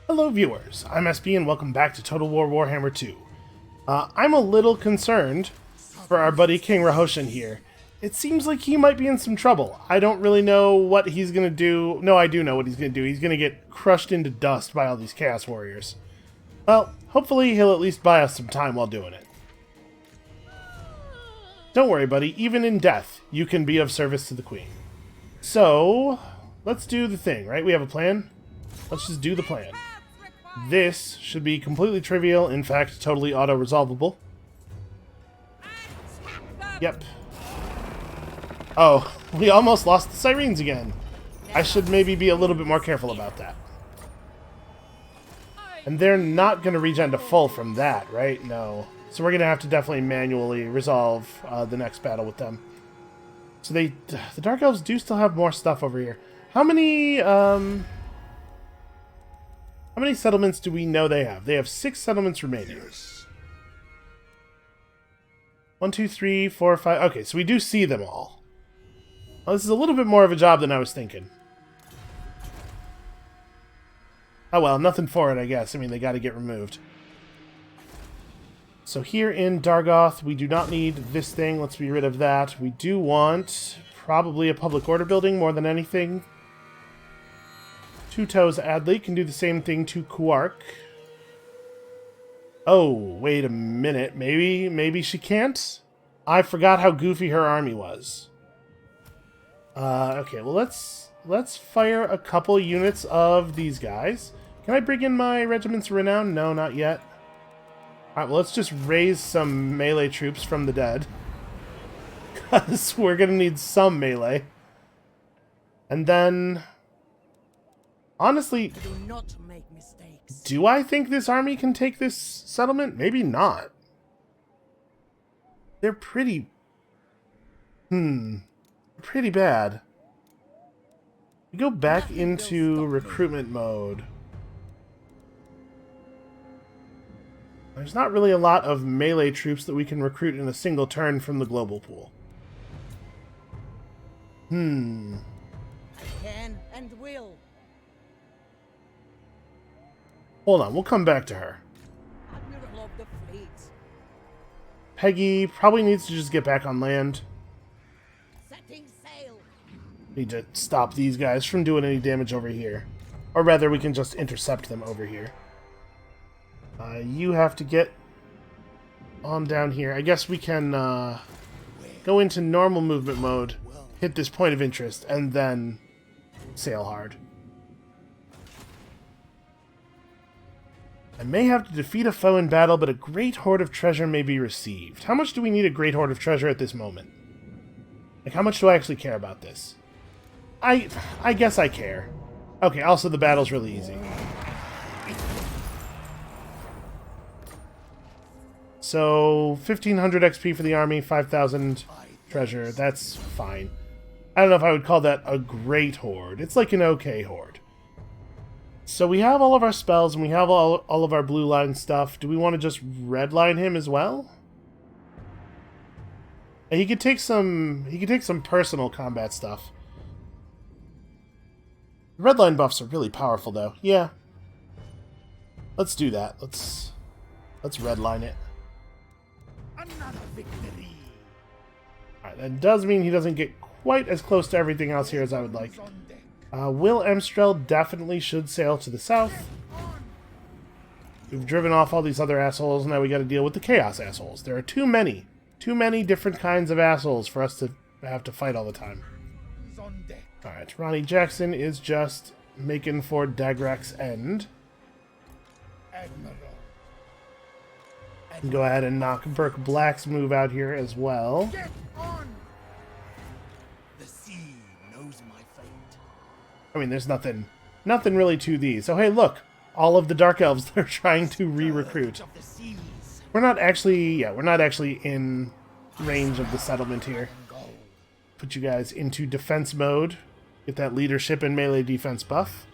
Hello viewers, I'm SB and welcome back to Total War Warhammer 2. I'm a little concerned for our buddy King Rahoshan here. It seems like he might be in some trouble. I don't really know what he's gonna do. No, I do know what he's gonna do. He's gonna get crushed into dust by all these Chaos Warriors. Well, hopefully he'll at least buy us some time while doing it. Don't worry, buddy. Even in death, you can be of service to the Queen. So, let's do the thing, right? We have a plan? Let's just do the plan. This should be completely trivial, in fact, totally auto-resolvable. Yep. Oh, we almost lost the Sirens again. I should maybe be a little bit more careful about that. And they're not going to regen to full from that, right? No. So we're going to have to definitely manually resolve the next battle with them. So the Dark Elves do still have more stuff over here. How many settlements do we know they have? They have 6 settlements remaining. Yes. 1, 2, 3, 4, 5. Okay, so we do see them all. Well, this is a little bit more of a job than I was thinking. Oh well, nothing for it, I guess. I mean, they got to get removed. So here in Dargoth, we do not need this thing. Let's be rid of that. We do want probably a public order building more than anything. Two Toes Adley can do the same thing to Quark. Oh, wait a minute. Maybe she can't? I forgot how goofy her army was. Okay, well let's fire a couple units of these guys. Can I bring in my Regiment's Renown? No, not yet. Alright, well let's just raise some melee troops from the dead. Because we're gonna need some melee. And then... honestly, do not make mistakes. Do I think this army can take this settlement? Maybe not. They're pretty bad. We go back into recruitment mode. There's not really a lot of melee troops that we can recruit in a single turn from the global pool. I can and will. Hold on, we'll come back to her. Admiral of the fleet. Peggy probably needs to just get back on land. Setting sail. Need to stop these guys from doing any damage over here. Or rather, we can just intercept them over here. You have to get on down here. I guess we can go into normal movement mode, hit this point of interest, and then sail hard. I may have to defeat a foe in battle, but a great hoard of treasure may be received. How much do we need a great hoard of treasure at this moment? Like, how much do I actually care about this? I guess I care. Okay, also the battle's really easy. So, 1500 XP for the army, 5000 treasure. That's fine. I don't know if I would call that a great hoard. It's like an okay hoard. So we have all of our spells, and we have all of our blue line stuff. Do we want to just red line him as well? And he could take some personal combat stuff. The red line buffs are really powerful, though. Yeah. Let's do that. Let's red line it. Another victory. Alright, that does mean he doesn't get quite as close to everything else here as I would like. Will Emstrel definitely should sail to the south. We've driven off all these other assholes, now we gotta deal with the Chaos assholes. There are too many different kinds of assholes for us to have to fight all the time. Alright, Ronnie Jackson is just making for Dagrak's end. Go ahead and knock Burke Black's move out here as well. Get on. The sea knows my fate. I mean, there's nothing really to these. Oh, hey, look. All of the Dark Elves they're trying to re-recruit. We're not actually in range of the settlement here. Put you guys into defense mode. Get that leadership and melee defense buff.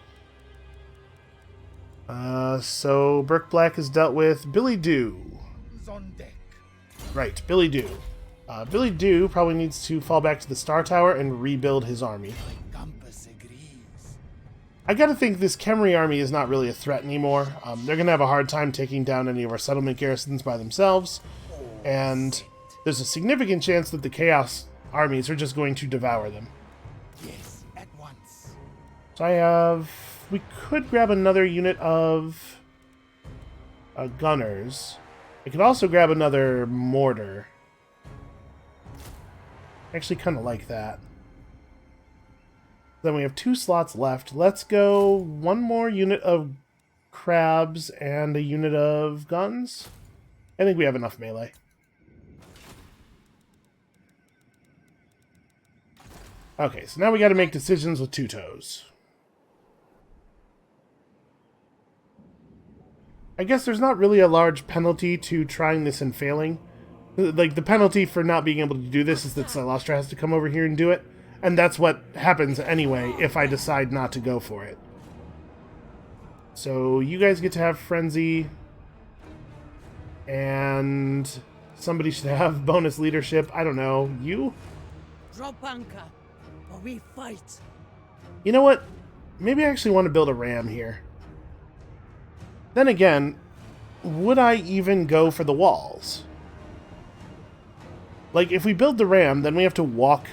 So Burke Black has dealt with Billy Dew. Right, Billy Dew. Billy Dew probably needs to fall back to the Star Tower and rebuild his army. I gotta think this Khemri army is not really a threat anymore. They're gonna have a hard time taking down any of our settlement garrisons by themselves, and there's a significant chance that the Chaos armies are just going to devour them. Yes, at once. So I have... We could grab another unit of gunners. I could also grab another mortar. I actually kind of like that. Then we have 2 slots left. Let's go 1 more unit of crabs and a unit of guns. I think we have enough melee. Okay, so now we got to make decisions with 2 toes. I guess there's not really a large penalty to trying this and failing. Like, the penalty for not being able to do this is that Silastra has to come over here and do it. And that's what happens anyway if I decide not to go for it. So you guys get to have Frenzy. And somebody should have bonus leadership. I don't know. You? Drop anchor, or we fight. You know what? Maybe I actually want to build a ram here. Then again, would I even go for the walls? Like, if we build the ram, then we have to walk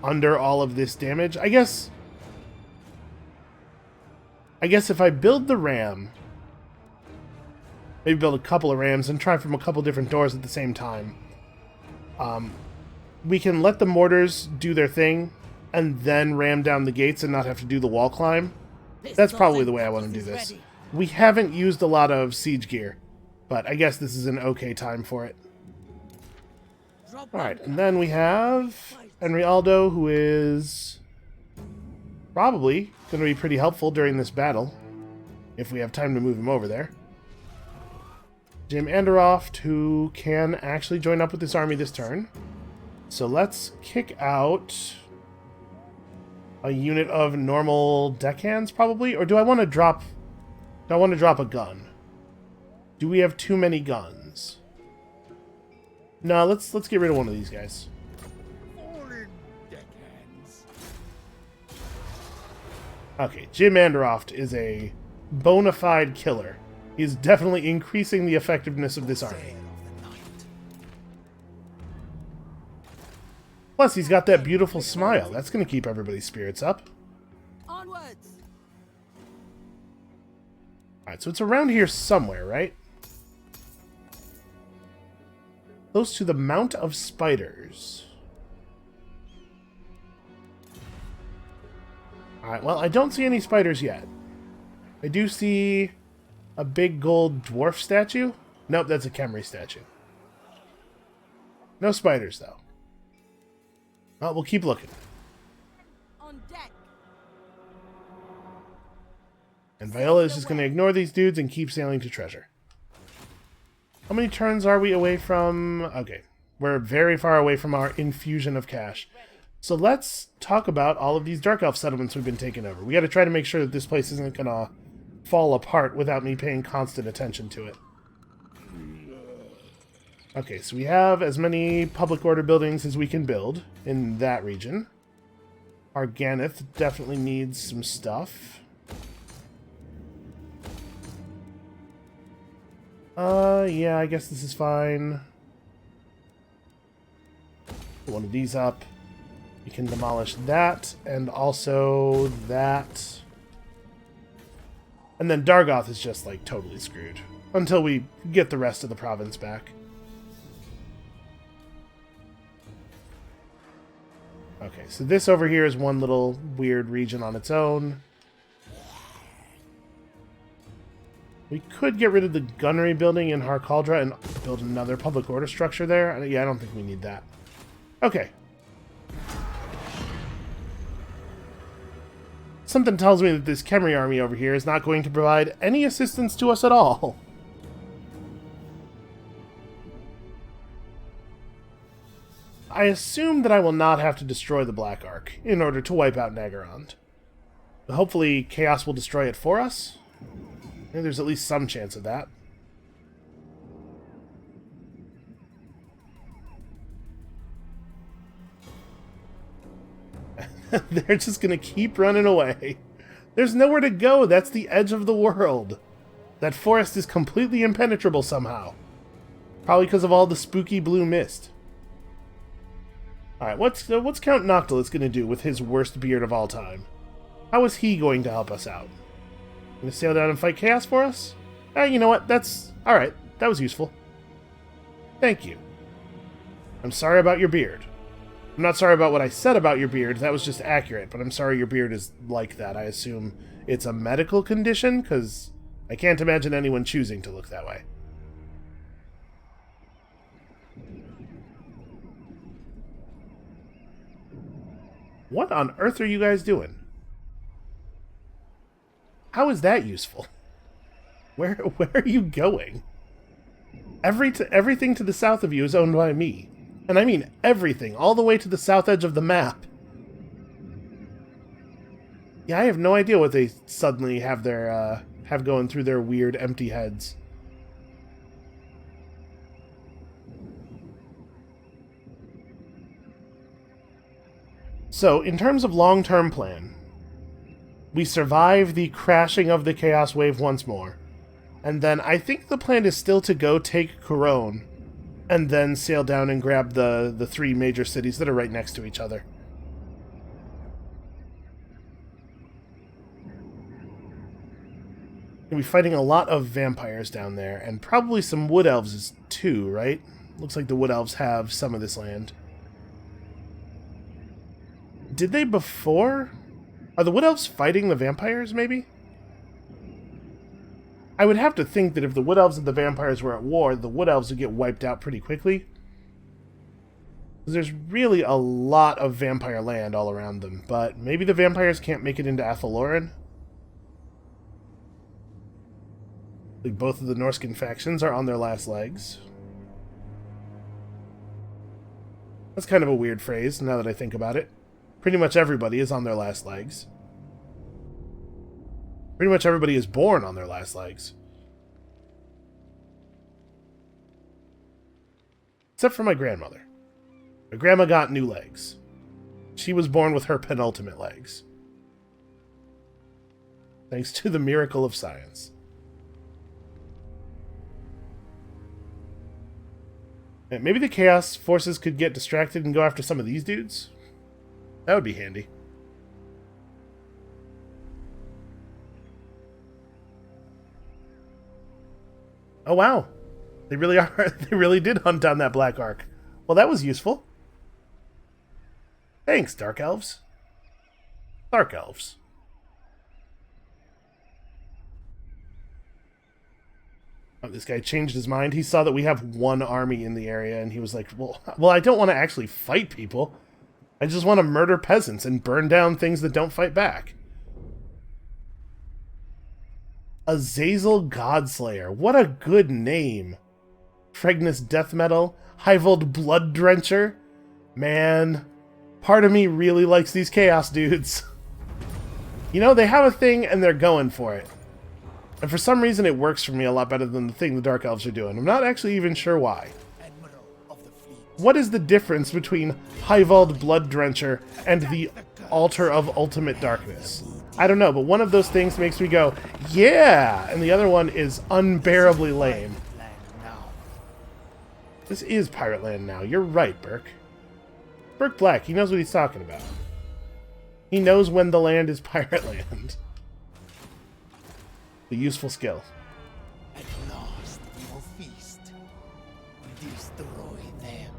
under all of this damage. I guess if I build the ram, maybe build a couple of rams and try from a couple different doors at the same time, we can let the mortars do their thing and then ram down the gates and not have to do the wall climb. That's probably the way I want to do this. We haven't used a lot of siege gear, but I guess this is an okay time for it. Alright, and then we have Enrialdo, who is probably going to be pretty helpful during this battle, if we have time to move him over there. Jim Anderoft, who can actually join up with this army this turn. So let's kick out a unit of normal deckhands, probably? Or do I want to drop... Do I want to drop a gun? Do we have too many guns? No, let's get rid of one of these guys. Fallen deckhands. Okay, Jim Anderoft is a bona fide killer. He's definitely increasing the effectiveness of this army. Sail of the night. Plus, he's got that beautiful smile. That's going to keep everybody's spirits up. Onwards. Alright, so it's around here somewhere, right? Close to the Mount of Spiders. Alright, well, I don't see any spiders yet. I do see a big gold dwarf statue. Nope, that's a Khemri statue. No spiders, though. Well, we'll keep looking. On deck. And Viola is just going to ignore these dudes and keep sailing to treasure. How many turns are we away from... Okay, we're very far away from our infusion of cash. So let's talk about all of these Dark Elf settlements we've been taking over. We got to try to make sure that this place isn't going to fall apart without me paying constant attention to it. Okay, so we have as many public order buildings as we can build in that region. Arganeth definitely needs some stuff. Yeah, I guess this is fine. Put one of these up. We can demolish that, and also that. And then Dargoth is just, like, totally screwed. Until we get the rest of the province back. Okay, so this over here is one little weird region on its own. We could get rid of the gunnery building in Harkaldra and build another public order structure there. Yeah, I don't think we need that. Okay. Something tells me that this Khemri army over here is not going to provide any assistance to us at all. I assume that I will not have to destroy the Black Ark in order to wipe out Nagarond. But hopefully Chaos will destroy it for us. Maybe there's at least some chance of that. They're just going to keep running away. There's nowhere to go. That's the edge of the world. That forest is completely impenetrable somehow. Probably because of all the spooky blue mist. Alright, what's Count Noctilus going to do with his worst beard of all time? How is he going to help us out? Going to sail down and fight chaos for us? You know what? That's... Alright, that was useful. Thank you. I'm sorry about your beard. I'm not sorry about what I said about your beard. That was just accurate, but I'm sorry your beard is like that. I assume it's a medical condition, because I can't imagine anyone choosing to look that way. What on earth are you guys doing? How is that useful? Where are you going? Everything to the south of you is owned by me. And I mean everything, all the way to the south edge of the map. Yeah, I have no idea what they suddenly have going through their weird empty heads. So, in terms of long-term plan, we survive the crashing of the Chaos Wave once more. And then I think the plan is still to go take Couronne, and then sail down and grab the three major cities that are right next to each other. We'll be fighting a lot of vampires down there, and probably some wood elves too, right? Looks like the wood elves have some of this land. Did they before? Are the wood elves fighting the vampires, maybe? I would have to think that if the wood elves and the vampires were at war, the wood elves would get wiped out pretty quickly. Because there's really a lot of vampire land all around them, but maybe the vampires can't make it into Athaloran? Like both of the Norscan factions are on their last legs. That's kind of a weird phrase, now that I think about it. Pretty much everybody is on their last legs. Pretty much everybody is born on their last legs. Except for my grandmother. My grandma got new legs. She was born with her penultimate legs. Thanks to the miracle of science. And maybe the Chaos forces could get distracted and go after some of these dudes? That would be handy. Oh wow, they really are. They really did hunt down that Black Ark. Well, that was useful. Thanks, Dark Elves. Dark Elves. Oh, this guy changed his mind. He saw that we have one army in the area, and he was like, well, I don't want to actually fight people. I just want to murder peasants and burn down things that don't fight back. Azazel Godslayer. What a good name. Fregnus Death Metal. Hivold Blood Drencher. Man, part of me really likes these Chaos dudes. You know, they have a thing and they're going for it. And for some reason it works for me a lot better than the thing the Dark Elves are doing. I'm not actually even sure why. What is the difference between Hivold Blood Drencher and the Altar of Ultimate Darkness? I don't know, but one of those things makes me go, yeah! And the other one is unbearably lame. This is Pirate Land now. You're right, Burke. Burke Black, he knows what he's talking about. He knows when the land is Pirate Land. The useful skill. At last we will feast. Destroy them.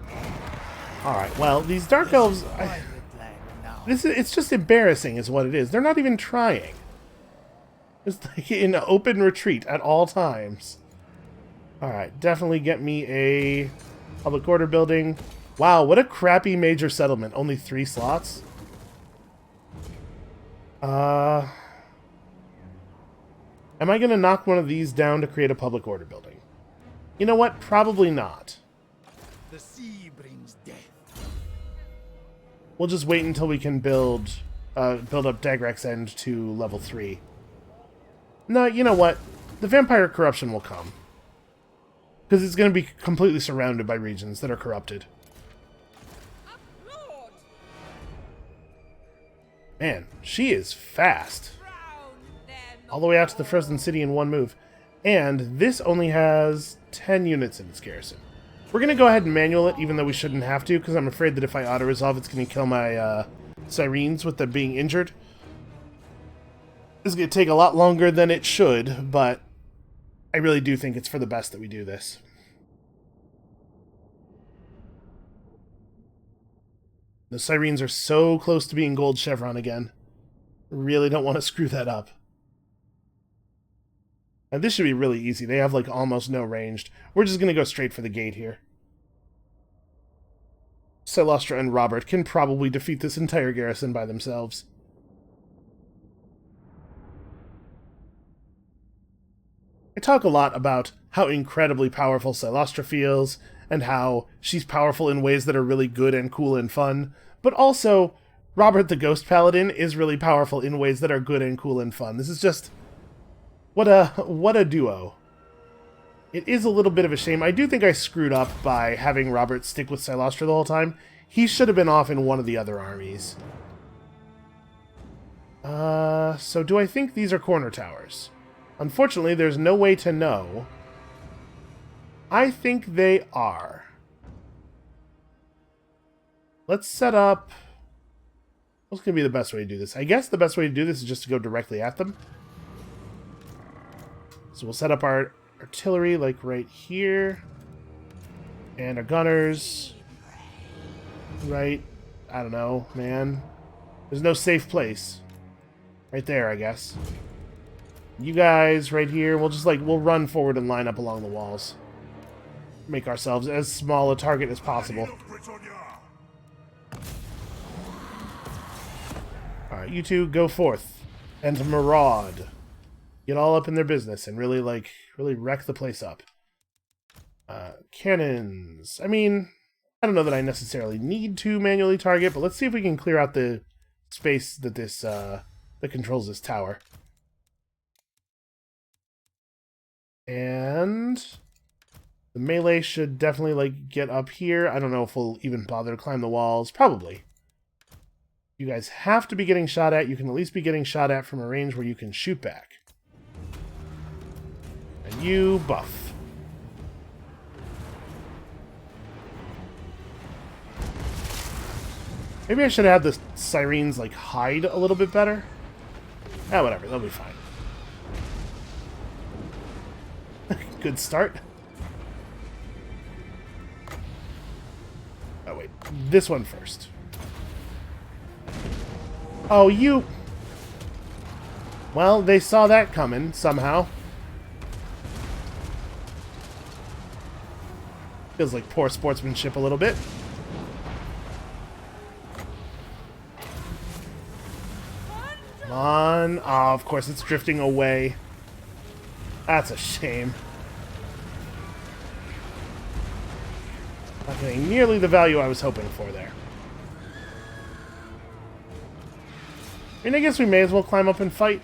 Alright, well, these Dark Elves... it's just embarrassing is what it is. They're not even trying. It's like in open retreat at all times. Alright, definitely get me a public order building. Wow, what a crappy major settlement. Only 3 slots? Am I going to knock one of these down to create a public order building? You know what? Probably not. The sea brings death. We'll just wait until we can build up Dagrak's End to level 3. No, you know what? The vampire corruption will come. Because it's going to be completely surrounded by regions that are corrupted. Man, she is fast. all the way out to the Frozen City in one move. And this only has 10 units in its garrison. We're going to go ahead and manual it, even though we shouldn't have to, because I'm afraid that if I auto-resolve, it's going to kill my Sirens with them being injured. It's going to take a lot longer than it should, but I really do think it's for the best that we do this. The Sirens are so close to being gold chevron again. Really don't want to screw that up. And this should be really easy. They have like almost no ranged. We're just going to go straight for the gate here. Celestra and Robert can probably defeat this entire garrison by themselves. I talk a lot about how incredibly powerful Celestra feels, and how she's powerful in ways that are really good and cool and fun, but also Robert the Ghost Paladin is really powerful in ways that are good and cool and fun. This is just... What a duo. It is a little bit of a shame. I do think I screwed up by having Robert stick with Celestra the whole time. He should have been off in one of the other armies. So do I think these are corner towers? Unfortunately, there's no way to know. I think they are. Let's set up... What's going to be the best way to do this? I guess the best way to do this is just to go directly at them. So we'll set up our artillery, like, right here. And our gunners. Right... I don't know, man. There's no safe place. Right there, I guess. You guys right here, we'll just, like, we'll run forward and line up along the walls. Make ourselves as small a target as possible. Alright, you two, go forth. And maraud. Get all up in their business and really, like, really wreck the place up. Cannons. I mean, I don't know that I necessarily need to manually target, but let's see if we can clear out the space that this, that controls this tower. And the melee should definitely, like, get up here. I don't know if we'll even bother to climb the walls. Probably. You guys have to be getting shot at. You can at least be getting shot at from a range where you can shoot back. And you buff. Maybe I should have the Sirens, like, hide a little bit better. Ah, whatever. They'll be fine. Good start. Oh, wait. This one first. Oh, you... Well, they saw that coming, somehow. Feels like poor sportsmanship a little bit. Come on. Oh, of course, it's drifting away. That's a shame. Not getting nearly the value I was hoping for there. I mean, I guess we may as well climb up and fight.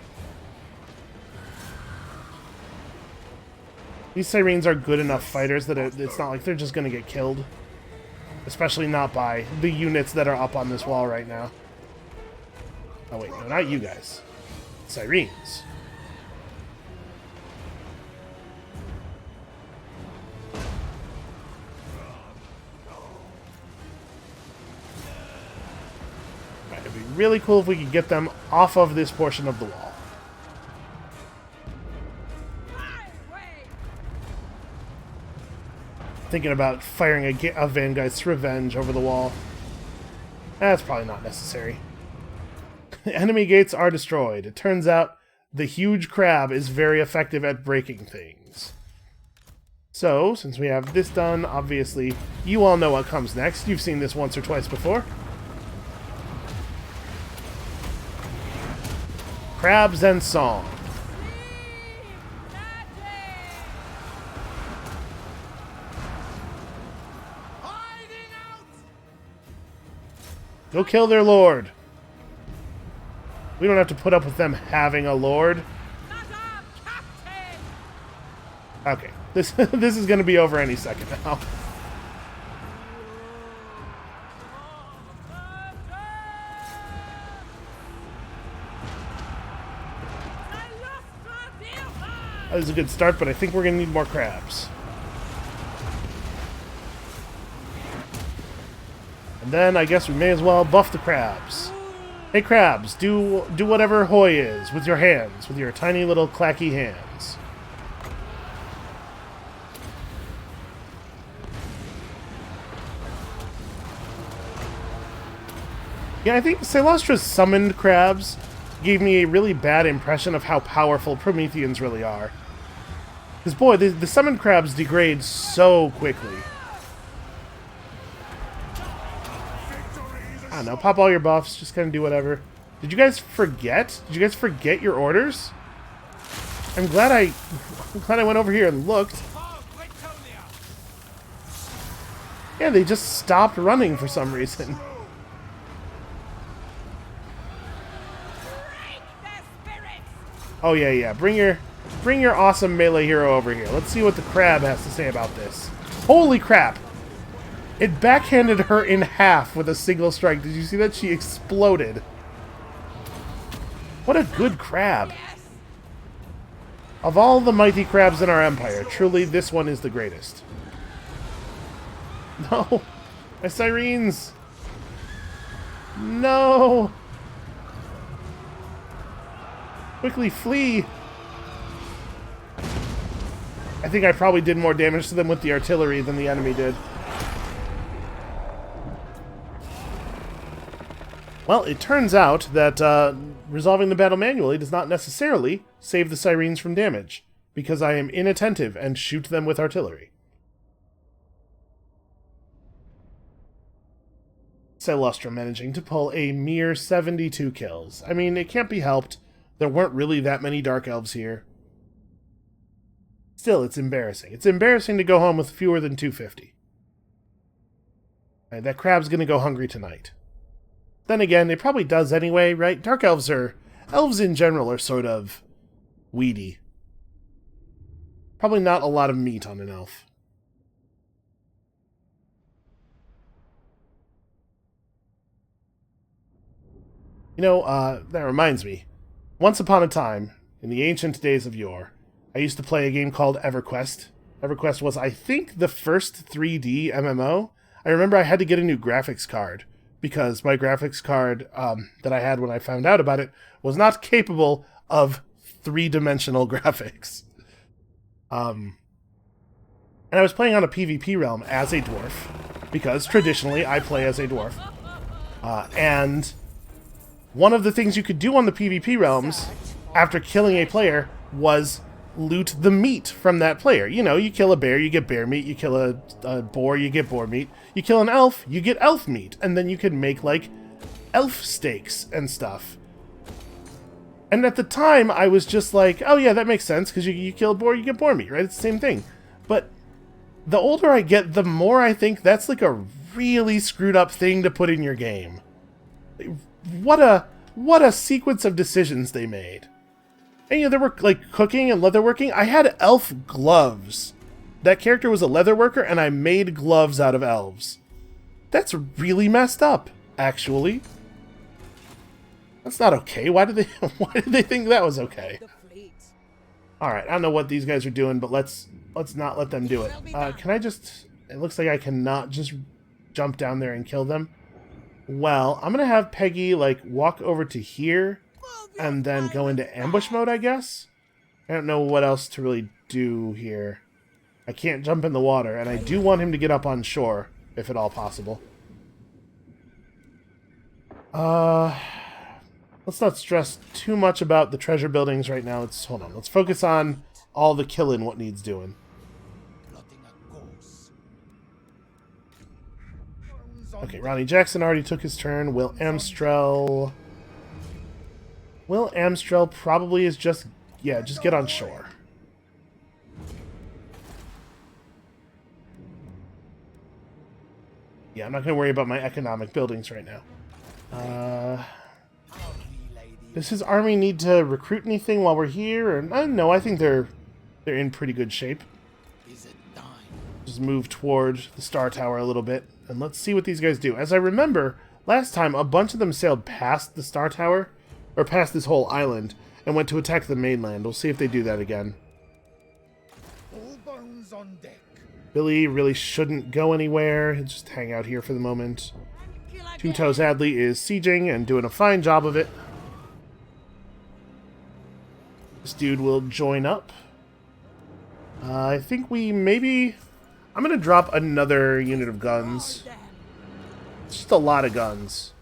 These Sirens are good enough fighters that it's not like they're just going to get killed. Especially not by the units that are up on this wall right now. Oh wait, no, not you guys. Sirens. It'd be really cool if we could get them off of this portion of the wall. Thinking about firing a Vanguard's Revenge over the wall. That's probably not necessary. Enemy gates are destroyed. It turns out the huge crab is very effective at breaking things. So, since we have this done, obviously, you all know what comes next. You've seen this once or twice before. Crabs and song. Go kill their lord. We don't have to put up with them having a lord. Okay, this is going to be over any second now. That was a good start, but I think we're going to need more crabs. And then I guess we may as well buff the crabs. Hey crabs, do whatever Hoy is with your hands, with your tiny little clacky hands. Yeah, I think Celostra's summoned crabs gave me a really bad impression of how powerful Prometheans really are. Because boy, the summoned crabs degrade so quickly. I don't know, pop all your buffs, just kind of do whatever. Did you guys forget? Did you guys forget your orders? I'm glad I went over here and looked. Yeah, they just stopped running for some reason. Oh yeah, bring your awesome melee hero over here. Let's see what the crab has to say about this. Holy crap! It backhanded her in half with a single strike. Did you see that? She exploded. What a good crab. Of all the mighty crabs in our empire, truly this one is the greatest. No! My sirens! No! Quickly flee! I think I probably did more damage to them with the artillery than the enemy did. Well, it turns out that resolving the battle manually does not necessarily save the sirens from damage, because I am inattentive and shoot them with artillery. Celostra managing to pull a mere 72 kills. I mean, it can't be helped. There weren't really that many Dark Elves here. Still, it's embarrassing. It's embarrassing to go home with fewer than 250. Right, that crab's gonna go hungry tonight. Then again, it probably does anyway, right? Dark Elves in general are sort of weedy. Probably not a lot of meat on an elf. You know, that reminds me. Once upon a time, in the ancient days of yore, I used to play a game called EverQuest. EverQuest was, I think, the first 3D MMO. I remember I had to get a new graphics card, because my graphics card that I had when I found out about it was not capable of three-dimensional graphics. And I was playing on a PvP realm as a dwarf, because traditionally I play as a dwarf. And one of the things you could do on the PvP realms after killing a player was loot the meat from that player. You know, you kill a bear, you get bear meat. You kill a boar, you get boar meat. You kill an elf, you get elf meat. And then you can make, like, elf steaks and stuff. And at the time, I was just like, oh yeah, that makes sense, because you kill a boar, you get boar meat, right? It's the same thing. But the older I get, the more I think that's, like, a really screwed up thing to put in your game. What a sequence of decisions they made. And, you know, there were, like, cooking and leatherworking. I had elf gloves. That character was a leatherworker, and I made gloves out of elves. That's really messed up, actually. That's not okay. Why did they think that was okay? Alright, I don't know what these guys are doing, but let's not let them do it. Can I just... It looks like I cannot just jump down there and kill them. Well, I'm gonna have Peggy, like, walk over to here and then go into ambush mode, I guess? I don't know what else to really do here. I can't jump in the water, and I do want him to get up on shore, if at all possible. Let's not stress too much about the treasure buildings right now. Hold on. Let's focus on all the killing what needs doing. Okay, Ronnie Jackson already took his turn. Will Amstrel probably is just get on shore. Yeah, I'm not going to worry about my economic buildings right now. Does his army need to recruit anything while we're here? Or no, I think they're in pretty good shape. Just move toward the Star Tower a little bit, and let's see what these guys do. As I remember, last time a bunch of them sailed past the Star Tower, or past this whole island, and went to attack the mainland. We'll see if they do that again. Guns on deck. Billy really shouldn't go anywhere. He'll just hang out here for the moment. Kill Two again. Toes Adley is sieging and doing a fine job of it. This dude will join up. I think we maybe... I'm going to drop another unit of guns. Hold them. It's just a lot of guns.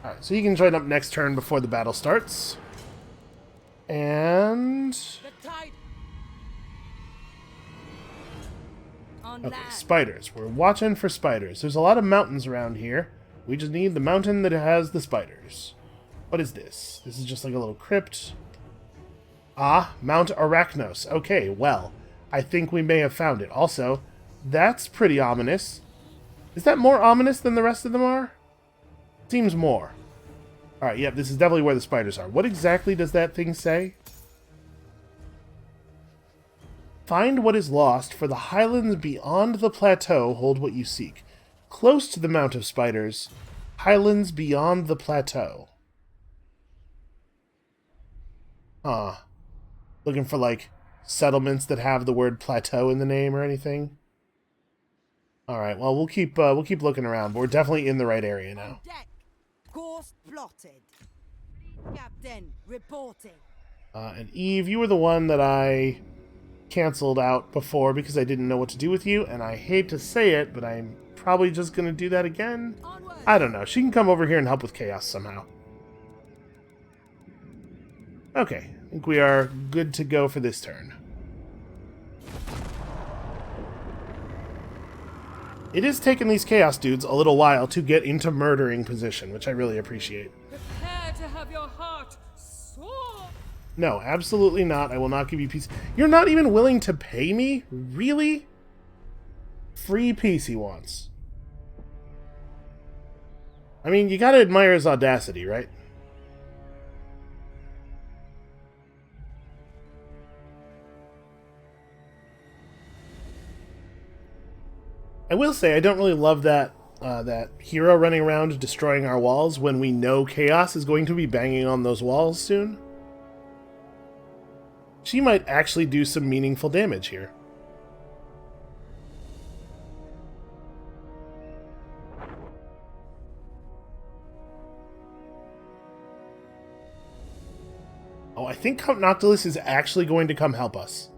Alright, so you can join up next turn before the battle starts. And... The tide. On okay, land. spiders. We're watching for spiders. There's a lot of mountains around here. We just need the mountain that has the spiders. What is this? This is just like a little crypt. Ah, Mount Arachnos. Okay, well, I think we may have found it. Also, that's pretty ominous. Is that more ominous than the rest of them are? Seems more. Alright, yep, this is definitely where the spiders are. What exactly does that thing say? Find what is lost, for the highlands beyond the plateau hold what you seek. Close to the Mount of Spiders, highlands beyond the plateau. Huh. Looking for, like, settlements that have the word plateau in the name or anything? Alright, well, we'll keep looking around, but we're definitely in the right area now. Deck. Course plotted. Captain reporting. And Eve, you were the one that I canceled out before because I didn't know what to do with you, and I hate to say it, but I'm probably just going to do that again. Onward. I don't know. She can come over here and help with chaos somehow. Okay, I think we are good to go for this turn. It is taking these chaos dudes a little while to get into murdering position, which I really appreciate. Prepare to have your heart soar. No, absolutely not. I will not give you peace. You're not even willing to pay me? Really? Free peace he wants. I mean, you gotta admire his audacity, right? I will say, I don't really love that that hero running around destroying our walls when we know Chaos is going to be banging on those walls soon. She might actually do some meaningful damage here. Oh, I think Count Noctilus is actually going to come help us.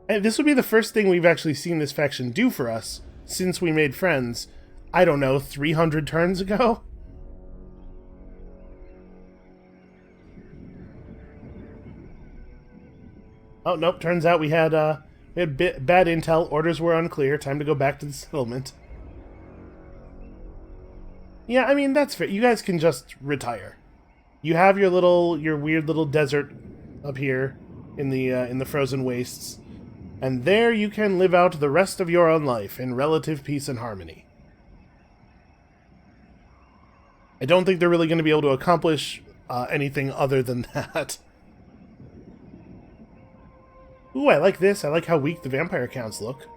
And this would be the first thing we've actually seen this faction do for us since we made friends, I don't know, 300 turns ago? Oh, nope, turns out we had bad intel, orders were unclear, time to go back to the settlement. Yeah, I mean, that's fair. You guys can just retire. You have your weird little desert up here in the frozen wastes. And there you can live out the rest of your own life in relative peace and harmony. I don't think they're really going to be able to accomplish anything other than that. Ooh, I like this. I like how weak the vampire counts look.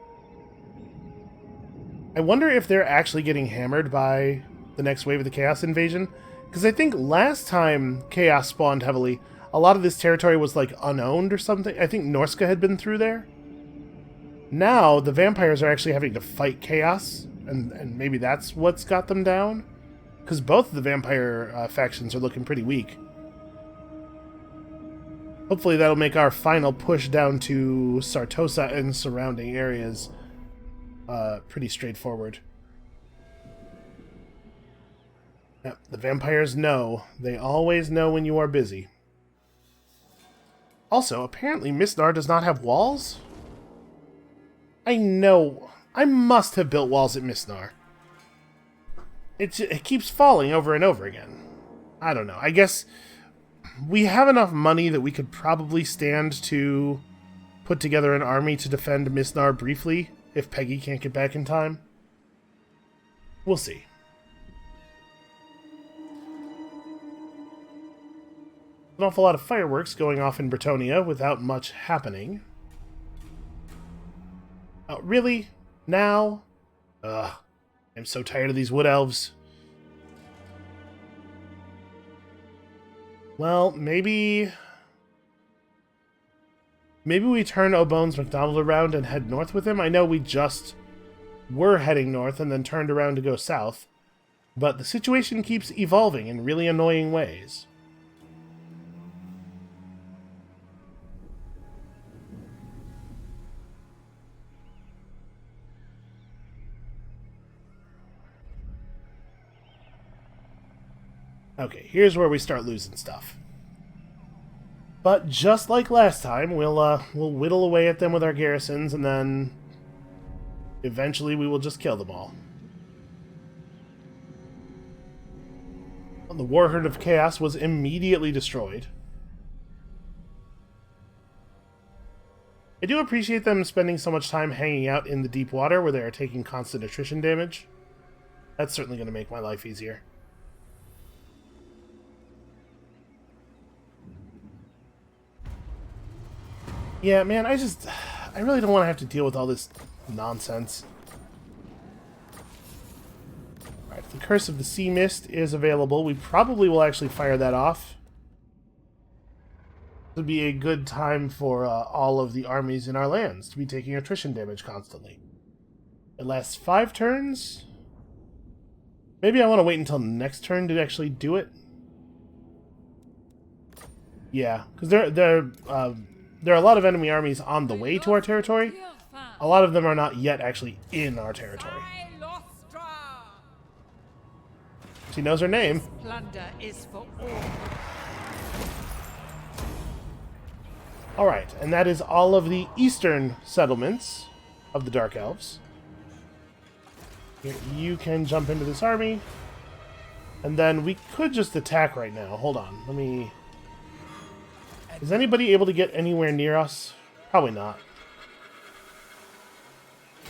I wonder if they're actually getting hammered by the next wave of the Chaos Invasion. Because I think last time Chaos spawned heavily, a lot of this territory was like unowned or something. I think Norska had been through there. Now, the vampires are actually having to fight Chaos, and maybe that's what's got them down? Because both of the vampire factions are looking pretty weak. Hopefully that'll make our final push down to Sartosa and surrounding areas pretty straightforward. Yep, the vampires know. They always know when you are busy. Also, apparently Misnar does not have walls? I know. I must have built walls at Misnar. It keeps falling over and over again. I don't know. I guess we have enough money that we could probably stand to put together an army to defend Misnar briefly if Peggy can't get back in time. We'll see. An awful lot of fireworks going off in Bretonia without much happening. Really? Now? Ugh. I'm so tired of these wood elves. Well, maybe Maybe we turn O'Bones McDonald around and head north with him. I know we just were heading north and then turned around to go south, but the situation keeps evolving in really annoying ways. Okay, here's where we start losing stuff. But just like last time, we'll whittle away at them with our garrisons, and then eventually we will just kill them all. The Warherd of Chaos was immediately destroyed. I do appreciate them spending so much time hanging out in the deep water where they are taking constant attrition damage. That's certainly going to make my life easier. Yeah, man, I really don't want to have to deal with all this nonsense. Alright, if the Curse of the Sea Mist is available, we probably will actually fire that off. This would be a good time for all of the armies in our lands to be taking attrition damage constantly. It lasts 5 turns. Maybe I want to wait until next turn to actually do it. Yeah, because there are a lot of enemy armies on the way to our territory. A lot of them are not yet actually in our territory. She knows her name. Plunder is for all. Alright, and that is all of the eastern settlements of the Dark Elves. Here, you can jump into this army. And then we could just attack right now. Hold on, let me... Is anybody able to get anywhere near us? Probably not.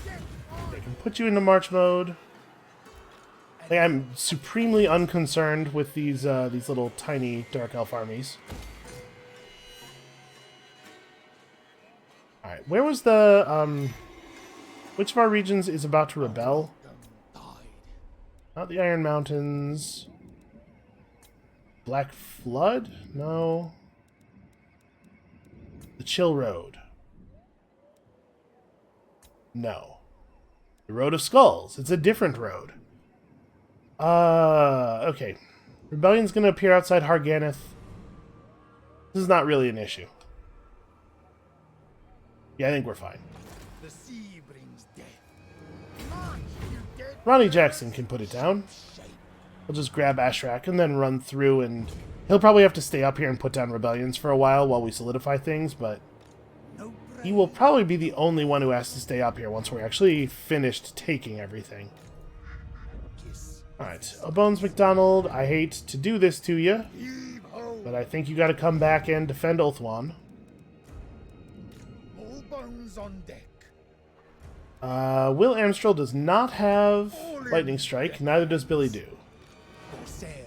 I can put you into march mode. Like, I'm supremely unconcerned with these little tiny Dark Elf armies. Alright, where was the, which of our regions is about to rebel? Not the Iron Mountains. Black Flood? No. The Chill Road. No. The Road of Skulls. It's a different road. Okay. Rebellion's gonna appear outside Harganeth. This is not really an issue. Yeah, I think we're fine. The sea brings death. Ronnie Jackson can put it down. We'll just grab Ashrak and then run through, and he'll probably have to stay up here and put down rebellions for a while we solidify things, but he will probably be the only one who has to stay up here once we're actually finished taking everything. Alright, O'Bones McDonald, I hate to do this to you, but I think you gotta come back and defend Ulthuan. All bones on deck. Will Amstrel does not have Lightning Strike, neither does Billy Do.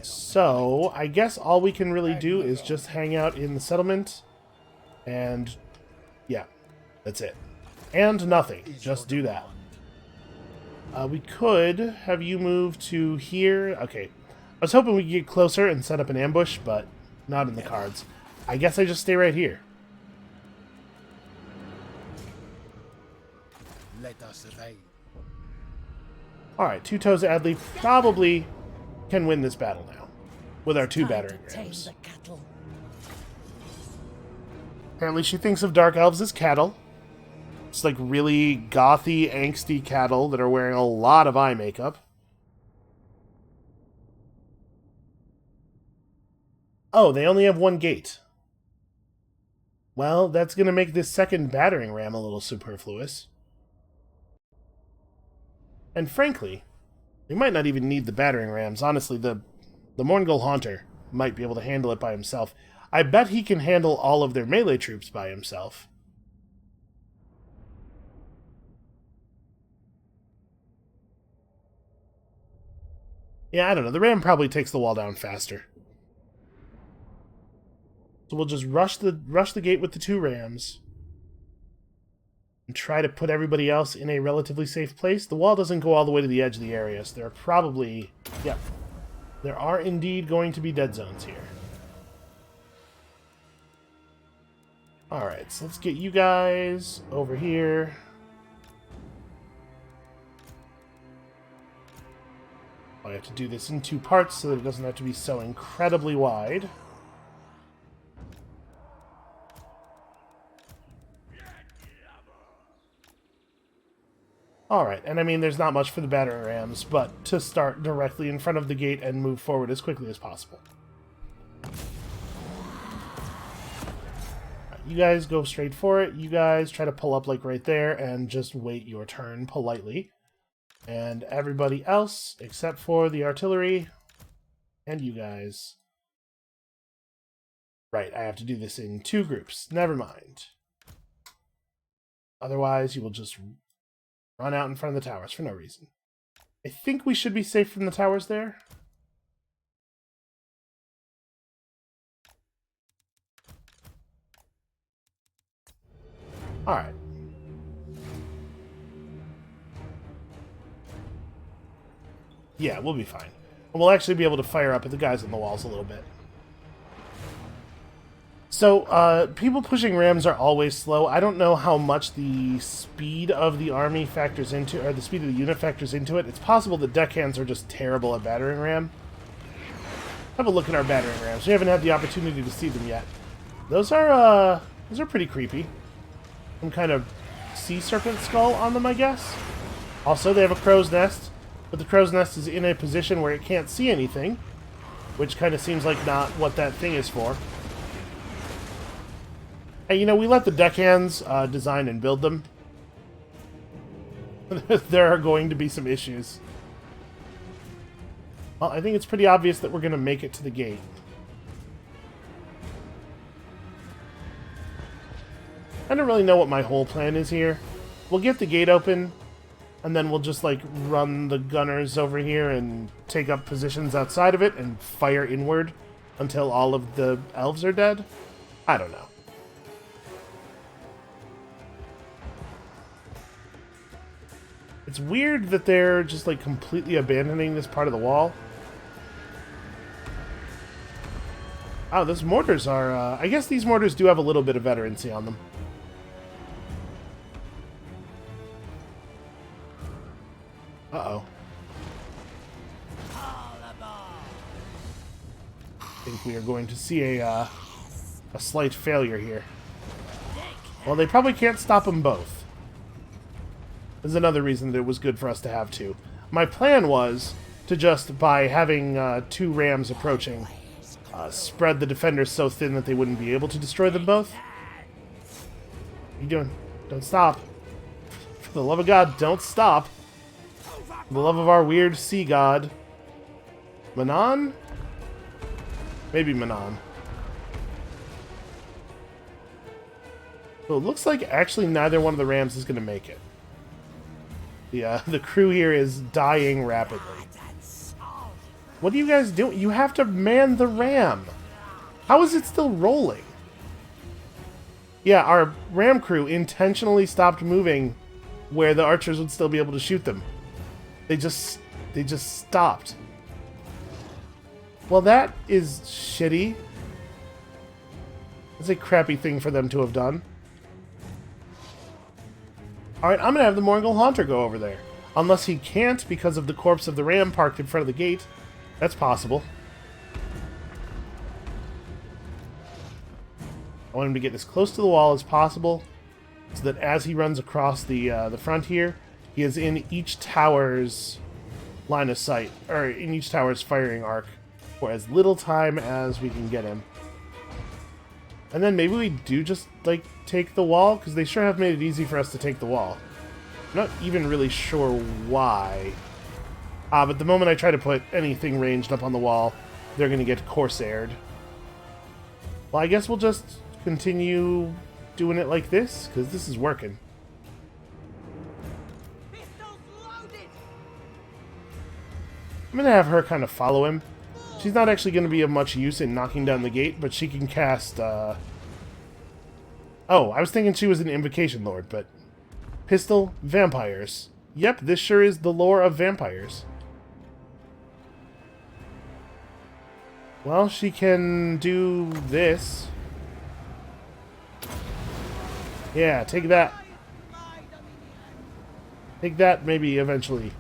So, I guess all we can really do is just hang out in the settlement, and yeah, that's it. And nothing, just do that. We could have you move to here. Okay, I was hoping we could get closer and set up an ambush, but not in the cards. I guess I just stay right here. Let us raid. Alright, Two Toes Adley probably can win this battle now, with our 2 battering rams. Apparently she thinks of Dark Elves as cattle. It's like really gothy, angsty cattle that are wearing a lot of eye makeup. Oh, they only have 1 gate. Well, that's going to make this second battering ram a little superfluous. And frankly, we might not even need the battering rams. Honestly, the Morngul Haunter might be able to handle it by himself. I bet he can handle all of their melee troops by himself. Yeah, I don't know. The ram probably takes the wall down faster. So we'll just rush the gate with the 2 rams. And try to put everybody else in a relatively safe place. The wall doesn't go all the way to the edge of the area, so there are probably... yeah. There are indeed going to be dead zones here. Alright, so let's get you guys over here. I have to do this in 2 parts so that it doesn't have to be so incredibly wide. Alright, and I mean, there's not much for the battering rams, but to start directly in front of the gate and move forward as quickly as possible. You guys go straight for it. You guys try to pull up like right there and just wait your turn politely. And everybody else, except for the artillery and you guys. Right, I have to do this in 2 groups. Never mind. Otherwise, you will just run out in front of the towers for no reason. I think we should be safe from the towers there. Alright. Yeah, we'll be fine. And we'll actually be able to fire up at the guys on the walls a little bit. So, people pushing rams are always slow. I don't know how much the speed of the army factors into, or the speed of the unit factors into it. It's possible that deckhands are just terrible at battering ram. Have a look at our battering rams. We haven't had the opportunity to see them yet. Those are pretty creepy. Some kind of sea serpent skull on them, I guess. Also, they have a crow's nest, but the crow's nest is in a position where it can't see anything, which kind of seems like not what that thing is for. Hey, you know, we let the deckhands design and build them. There are going to be some issues. Well, I think it's pretty obvious that we're going to make it to the gate. I don't really know what my whole plan is here. We'll get the gate open, and then we'll just, like, run the gunners over here and take up positions outside of it and fire inward until all of the elves are dead. I don't know. It's weird that they're just, like, completely abandoning this part of the wall. Oh, those mortars are, I guess these mortars do have a little bit of veterancy on them. Uh-oh. I think we are going to see a slight failure here. Well, they probably can't stop them both. This is another reason that it was good for us to have 2. My plan was to just, by having 2 rams approaching, spread the defenders so thin that they wouldn't be able to destroy them both. What are you doing? Don't stop. For the love of God, don't stop. For the love of our weird sea god. Manon? Maybe Manon. So it looks like actually neither one of the rams is going to make it. The crew here is dying rapidly. What are you guys doing? You have to man the ram. How is it still rolling? Yeah, our ram crew intentionally stopped moving where the archers would still be able to shoot them. They just stopped. Well, that is shitty. That's a crappy thing for them to have done. Alright, I'm gonna have the Mongol Haunter go over there. Unless he can't because of the corpse of the ram parked in front of the gate. That's possible. I want him to get as close to the wall as possible, so that as he runs across the front here, he is in each tower's line of sight, or in each tower's firing arc, for as little time as we can get him. And then maybe we do just, like, take the wall, because they sure have made it easy for us to take the wall. I'm not even really sure why. But the moment I try to put anything ranged up on the wall, they're going to get corsaired. Well, I guess we'll just continue doing it like this, because this is working. I'm going to have her kind of follow him. She's not actually going to be of much use in knocking down the gate, but she can cast, Oh, I was thinking she was an Invocation Lord, but... Pistol, vampires. Yep, this sure is the lore of vampires. Well, she can do this. Yeah, take that. Take that, maybe eventually.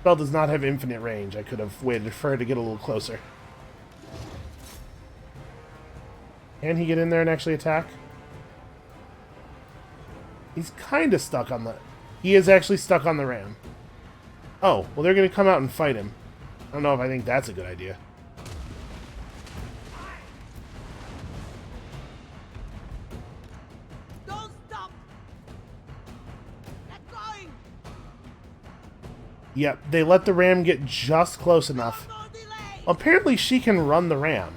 Spell does not have infinite range. I could have waited for her to get a little closer. Can he get in there and actually attack? He's kind of stuck on the... He is actually stuck on the ram. Oh, well they're going to come out and fight him. I don't know if I think that's a good idea. Don't stop! Get going! Yep, they let the ram get just close enough. No delay! Apparently she can run the ram.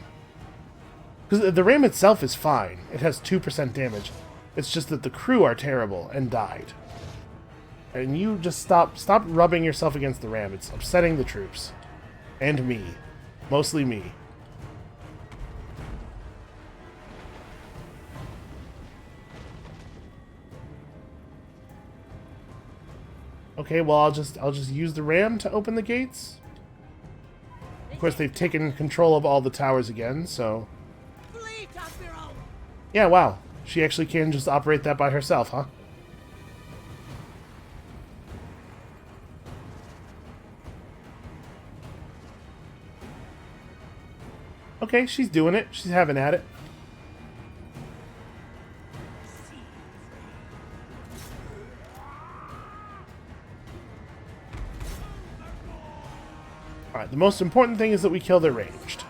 Because the ram itself is fine. It has 2% damage. It's just that the crew are terrible and died. And you just stop rubbing yourself against the ram. It's upsetting the troops. And me. Mostly me. Okay, well I'll just use the ram to open the gates. Of course they've taken control of all the towers again, so... Fleet Admiral! Yeah, wow. She actually can just operate that by herself, huh? Okay, she's doing it. She's having at it. Alright, the most important thing is that we kill their ranged.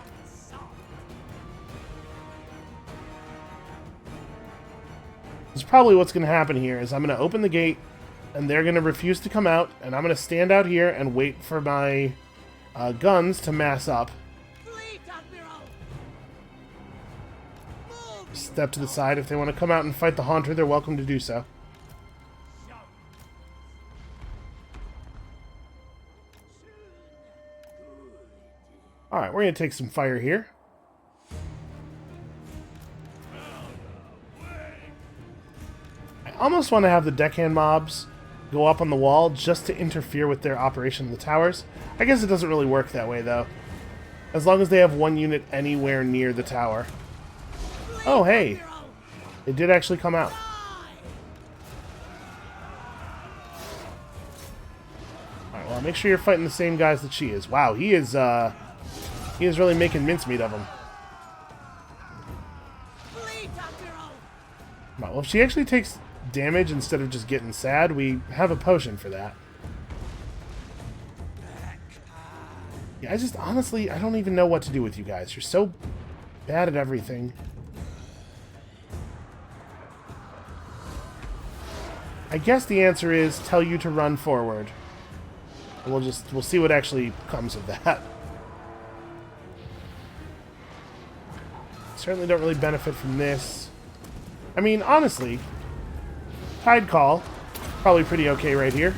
This is probably what's going to happen here, is I'm going to open the gate, and they're going to refuse to come out, and I'm going to stand out here and wait for my guns to mass up. Fleet Admiral! Move! Step to the side. If they want to come out and fight the Haunter, they're welcome to do so. Alright, we're going to take some fire here. I almost want to have the deckhand mobs go up on the wall just to interfere with their operation in the towers. I guess it doesn't really work that way, though. As long as they have one unit anywhere near the tower. Oh, hey! It did actually come out. Alright, well, make sure you're fighting the same guys that she is. Wow, he is really making mincemeat of them. Fleet Admiral! Right, well, if she actually takes damage instead of just getting sad, we have a potion for that. Yeah, honestly, I don't even know what to do with you guys. You're so bad at everything. I guess the answer is tell you to run forward. And we'll see what actually comes of that. Certainly don't really benefit from this. I mean, honestly, Tide Call, probably pretty okay right here.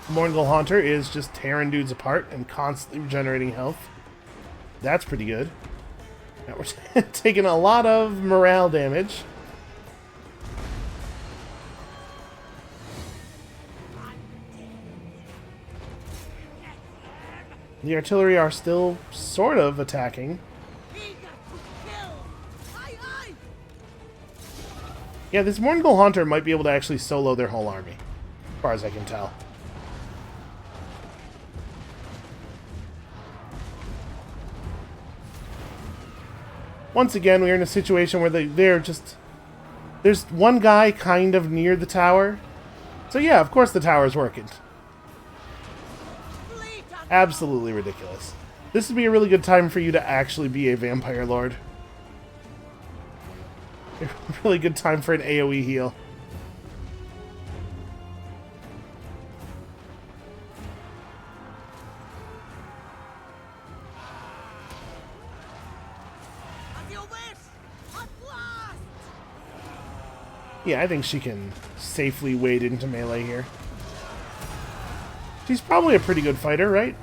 Mournful Haunter is just tearing dudes apart and constantly regenerating health. That's pretty good. Now we're taking a lot of morale damage. The artillery are still sort of attacking. Yeah, this Mournful Haunter might be able to actually solo their whole army, as far as I can tell. Once again, we're in a situation where they're just... There's one guy kind of near the tower. So yeah, of course the tower's working. Absolutely ridiculous. This would be a really good time for you to actually be a Vampire Lord. A really good time for an AoE heal. Yeah, I think she can safely wade into melee here. She's probably a pretty good fighter, right?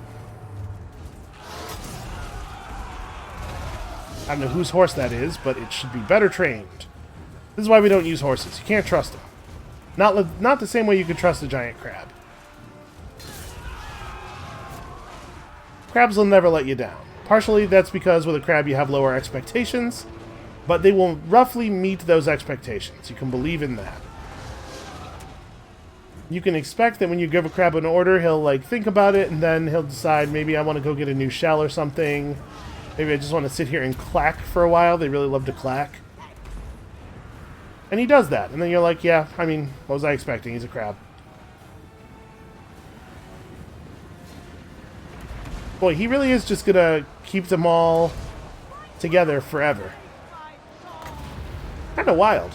I don't know whose horse that is, but it should be better trained. This is why we don't use horses. You can't trust them. Not the same way you could trust a giant crab. Crabs will never let you down. Partially that's because with a crab you have lower expectations, but they will roughly meet those expectations. You can believe in that. You can expect that when you give a crab an order, he'll like think about it, and then he'll decide, maybe I want to go get a new shell or something. Maybe I just want to sit here and clack for a while. They really love to clack. And he does that. And then you're like, yeah, I mean, what was I expecting? He's a crab. Boy, he really is just going to keep them all together forever. Kind of wild.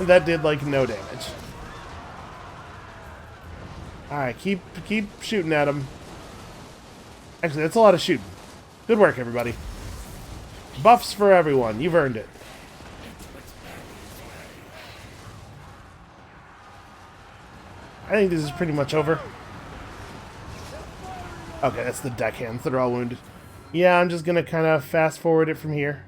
That did, like, no damage. Alright, keep shooting at him. Actually, that's a lot of shooting. Good work, everybody. Buffs for everyone. You've earned it. I think this is pretty much over. Okay, that's the deckhands that are all wounded. Yeah, I'm just gonna kind of fast forward it from here.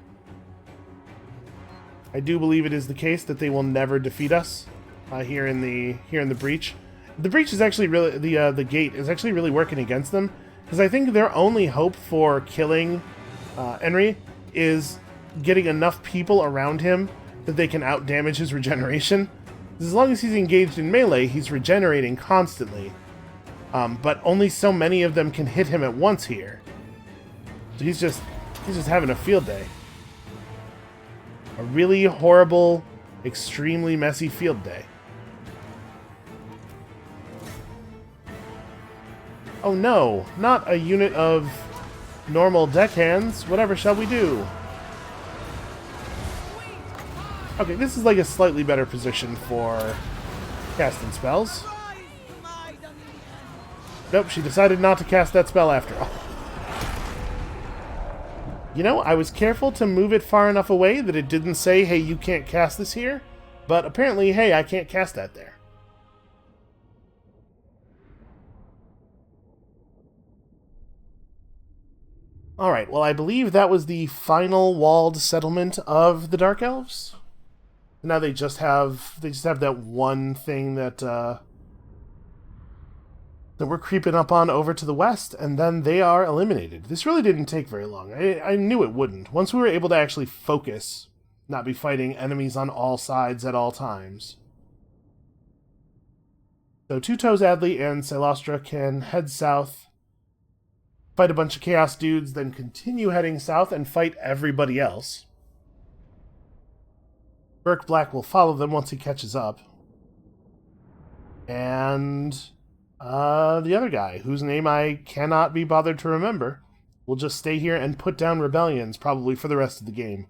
I do believe it is the case that they will never defeat us here in the breach. The breach is actually really the gate is actually really working against them, because I think their only hope for killing Henry is getting enough people around him that they can outdamage his regeneration. As long as he's engaged in melee, he's regenerating constantly. But only so many of them can hit him at once here. So he's just having a field day. A really horrible, extremely messy field day. Oh no, not a unit of normal deckhands. Whatever shall we do? Okay, this is like a slightly better position for casting spells. Nope, she decided not to cast that spell after all. You know, I was careful to move it far enough away that it didn't say, hey, you can't cast this here. But apparently, hey, I can't cast that there. Alright, well, I believe that was the final walled settlement of the Dark Elves. Now they just have that one thing that we're creeping up on over to the west, and then they are eliminated. This really didn't take very long. I knew it wouldn't. Once we were able to actually focus, not be fighting enemies on all sides at all times. So Two Toes Adley and Celostra can head south, fight a bunch of Chaos dudes, then continue heading south and fight everybody else. Burke Black will follow them once he catches up. And the other guy, whose name I cannot be bothered to remember, will just stay here and put down rebellions probably for the rest of the game.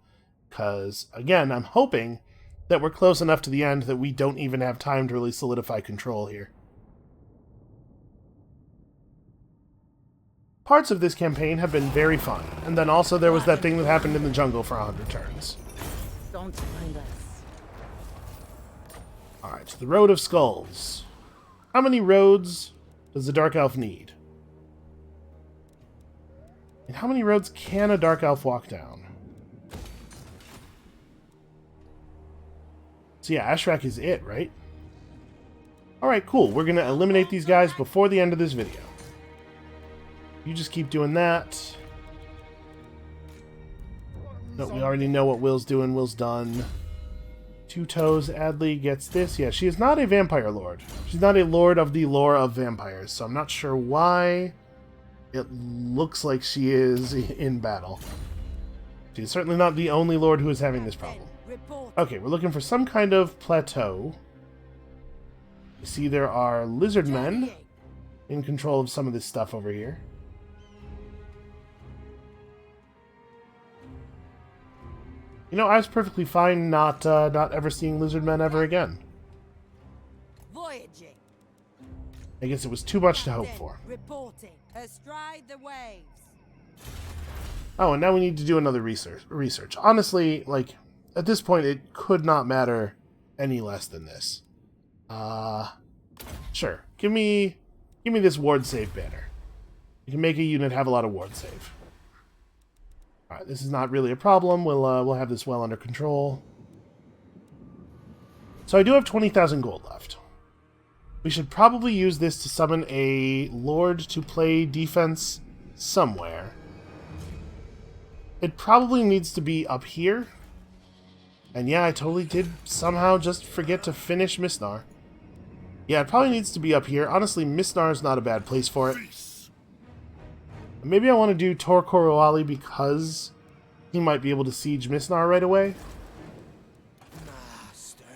Because, again, I'm hoping that we're close enough to the end that we don't even have time to really solidify control here. Parts of this campaign have been very fun, and then also there was that thing that happened in the jungle for 100 turns. Don't find us. Alright, the Road of Skulls. How many roads does the Dark Elf need? And how many roads can a Dark Elf walk down? So yeah, Ashrak is it, right? Alright, cool. We're going to eliminate these guys before the end of this video. You just keep doing that. No, we already know what Will's doing. Will's done. Two Toes Adley gets this. Yeah, she is not a vampire lord. She's not a lord of the lore of vampires, so I'm not sure why it looks like she is in battle. She's certainly not the only lord who is having this problem. Okay, we're looking for some kind of plateau. You see there are lizard men in control of some of this stuff over here. You know, I was perfectly fine not ever seeing lizard men ever again. Voyaging. I guess it was too much to hope for. Reporting. Astride the waves. Oh, and now we need to do another research. Honestly, like, at this point, it could not matter any less than this. Sure. Give me this ward save banner. You can make a unit have a lot of ward save. Alright, this is not really a problem. We'll have this well under control. So I do have 20,000 gold left. We should probably use this to summon a Lord to play defense somewhere. It probably needs to be up here. And yeah, I totally did somehow just forget to finish Misnar. Yeah, it probably needs to be up here. Honestly, Misnar is not a bad place for it. Maybe I want to do Tor Korowali because he might be able to siege Misnar right away.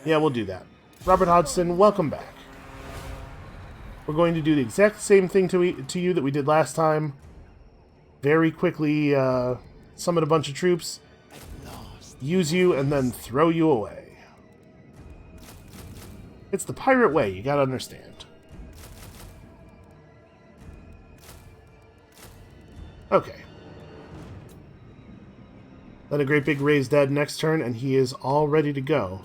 Yeah, we'll do that. Robert Hodgson, welcome back. We're going to do the exact same thing to you that we did last time. Very quickly summon a bunch of troops, use you, and then throw you away. It's the pirate way, you gotta understand. Okay. Let a great big raise dead next turn, and he is all ready to go.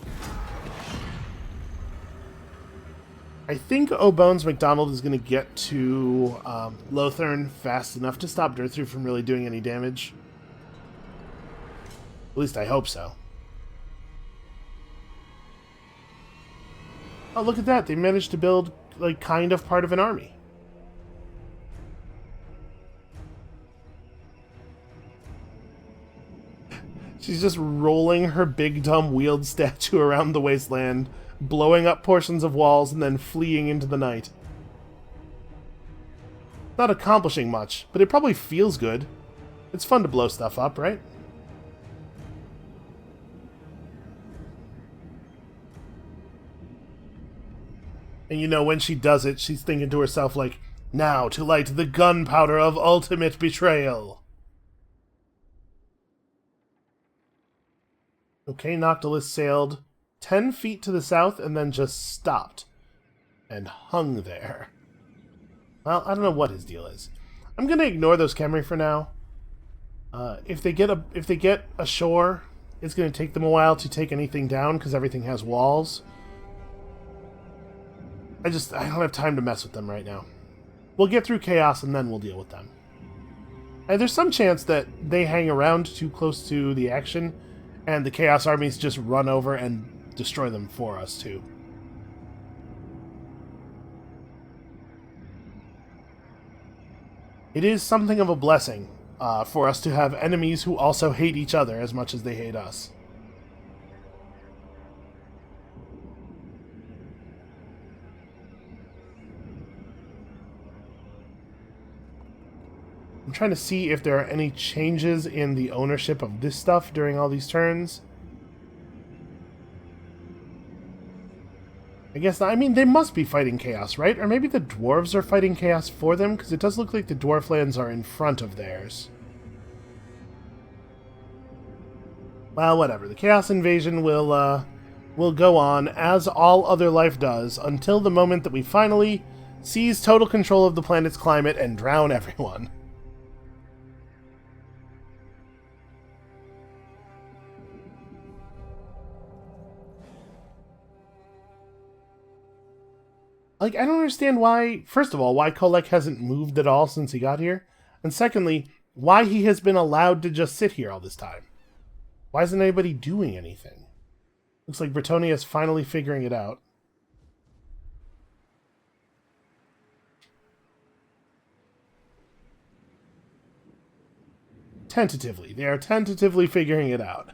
I think O'Bones McDonald is going to get to Lothern fast enough to stop Dirthu from really doing any damage. At least I hope so. Oh, look at that. They managed to build, like, kind of part of an army. She's just rolling her big dumb wheeled statue around the wasteland, blowing up portions of walls, and then fleeing into the night. Not accomplishing much, but it probably feels good. It's fun to blow stuff up, right? And you know, when she does it, she's thinking to herself like, now to light the gunpowder of ultimate betrayal. Okay, Noctilus sailed 10 feet to the south and then just stopped. And hung there. Well, I don't know what his deal is. I'm gonna ignore those Khemri for now. If they get ashore, it's gonna take them a while to take anything down because everything has walls. I don't have time to mess with them right now. We'll get through Chaos and then we'll deal with them. And there's some chance that they hang around too close to the action and the Chaos armies just run over and destroy them for us too. It is something of a blessing for us to have enemies who also hate each other as much as they hate us. I'm trying to see if there are any changes in the ownership of this stuff during all these turns. I guess not. I mean, they must be fighting Chaos, right? Or maybe the dwarves are fighting Chaos for them, because it does look like the dwarf lands are in front of theirs. Well, whatever. The Chaos invasion will go on, as all other life does, until the moment that we finally seize total control of the planet's climate and drown everyone. Like, I don't understand why, first of all, why Kolek hasn't moved at all since he got here. And secondly, why he has been allowed to just sit here all this time. Why isn't anybody doing anything? Looks like Bretonia is finally figuring it out. Tentatively. They are tentatively figuring it out.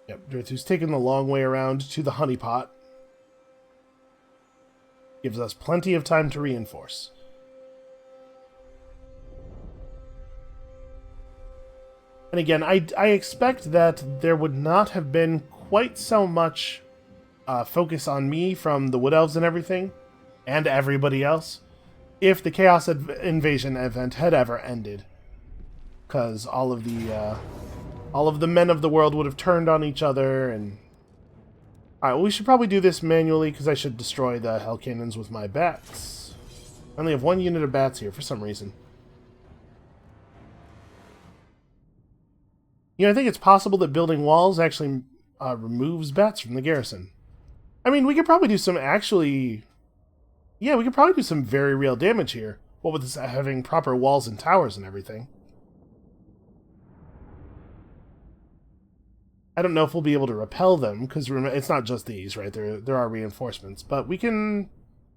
Yep, Dirthu's taking the long way around to the honeypot. Gives us plenty of time to reinforce. And again, I expect that there would not have been quite so much focus on me from the Wood Elves and everything, and everybody else, if the Chaos Invasion event had ever ended. Because all of the men of the world would have turned on each other, and... Alright, well, we should probably do this manually, because I should destroy the Hell Cannons with my bats. I only have one unit of bats here, for some reason. You know, I think it's possible that building walls actually removes bats from the garrison. I mean, we could probably do some actually... Yeah, we could probably do some very real damage here. What with this having proper walls and towers and everything. I don't know if we'll be able to repel them, because it's not just these, right? There are reinforcements. But we can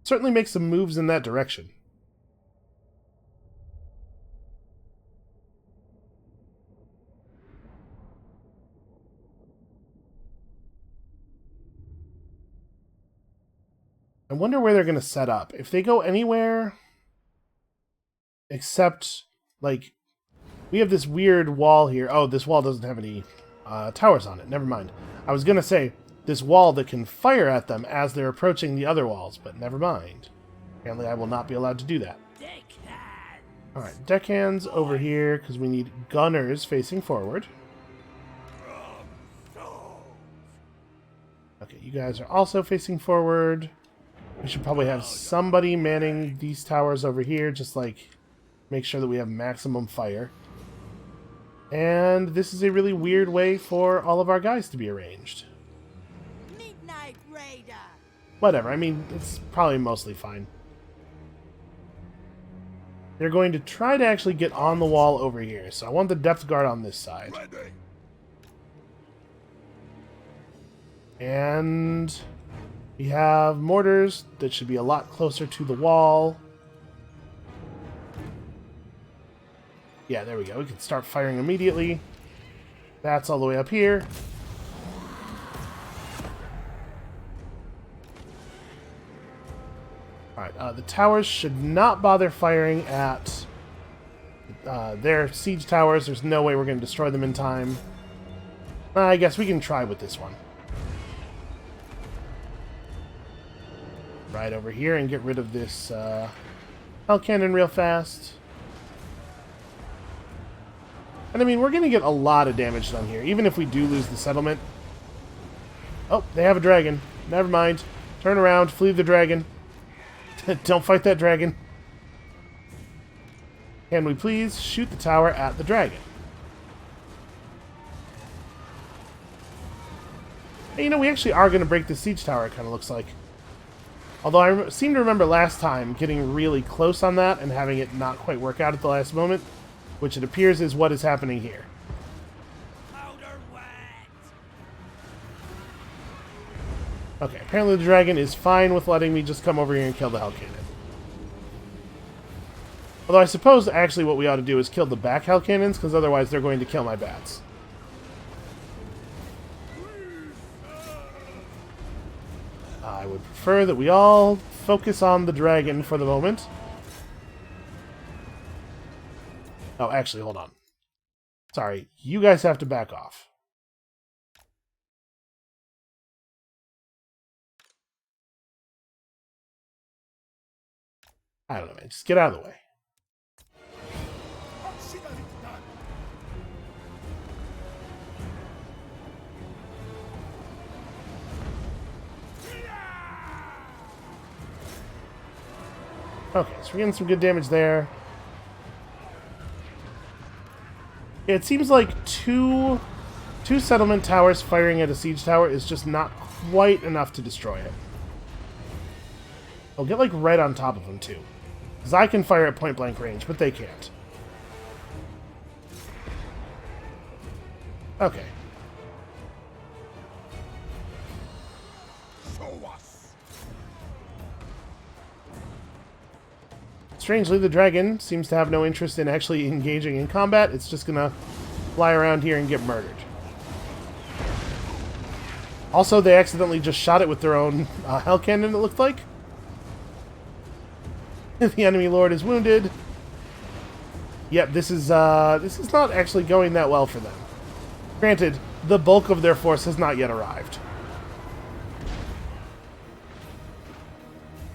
certainly make some moves in that direction. I wonder where they're going to set up. If they go anywhere except, like, we have this weird wall here. Oh, this wall doesn't have any towers on it. Never mind. I was going to say this wall that can fire at them as they're approaching the other walls, but never mind. Apparently I will not be allowed to do that. Alright, deckhands over here, because we need gunners facing forward. Okay, you guys are also facing forward. We should probably have somebody manning these towers over here, just like make sure that we have maximum fire. And this is a really weird way for all of our guys to be arranged. Midnight Raider. Whatever, I mean, it's probably mostly fine. They're going to try to actually get on the wall over here, so I want the depth guard on this side. And we have mortars that should be a lot closer to the wall. Yeah, there we go. We can start firing immediately. That's all the way up here. Alright, the towers should not bother firing at their siege towers. There's no way we're going to destroy them in time. I guess we can try with this one. Right over here and get rid of this hell cannon real fast. And I mean, we're going to get a lot of damage done here, even if we do lose the settlement. Oh, they have a dragon. Never mind. Turn around, flee the dragon. Don't fight that dragon. Can we please shoot the tower at the dragon? Hey, you know, we actually are going to break the siege tower, it kind of looks like. Although I seem to remember last time getting really close on that and having it not quite work out at the last moment, which it appears is what is happening here. Okay, apparently the dragon is fine with letting me just come over here and kill the hell cannon. Although I suppose actually what we ought to do is kill the back hell cannons, because otherwise they're going to kill my bats. I would prefer that we all focus on the dragon for the moment. Oh, actually, hold on. Sorry, you guys have to back off. I don't know, man. Just get out of the way. Okay, so we're getting some good damage there. Yeah, it seems like two settlement towers firing at a siege tower is just not quite enough to destroy it. I'll get like right on top of them too. Because I can fire at point blank range, but they can't. Okay. Strangely, the dragon seems to have no interest in actually engaging in combat. It's just gonna fly around here and get murdered. Also, they accidentally just shot it with their own hell cannon, it looked like. The enemy lord is wounded. Yep, this is not actually going that well for them. Granted, the bulk of their force has not yet arrived.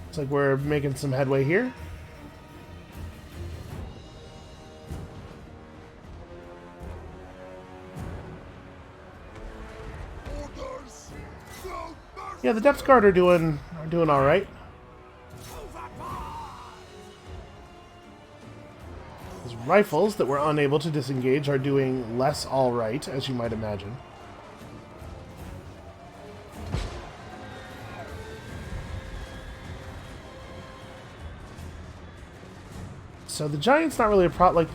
Looks like we're making some headway here. Yeah, the depth guard are doing all right. These rifles that we're unable to disengage are doing less all right, as you might imagine. So the giant's not really a problem. Like,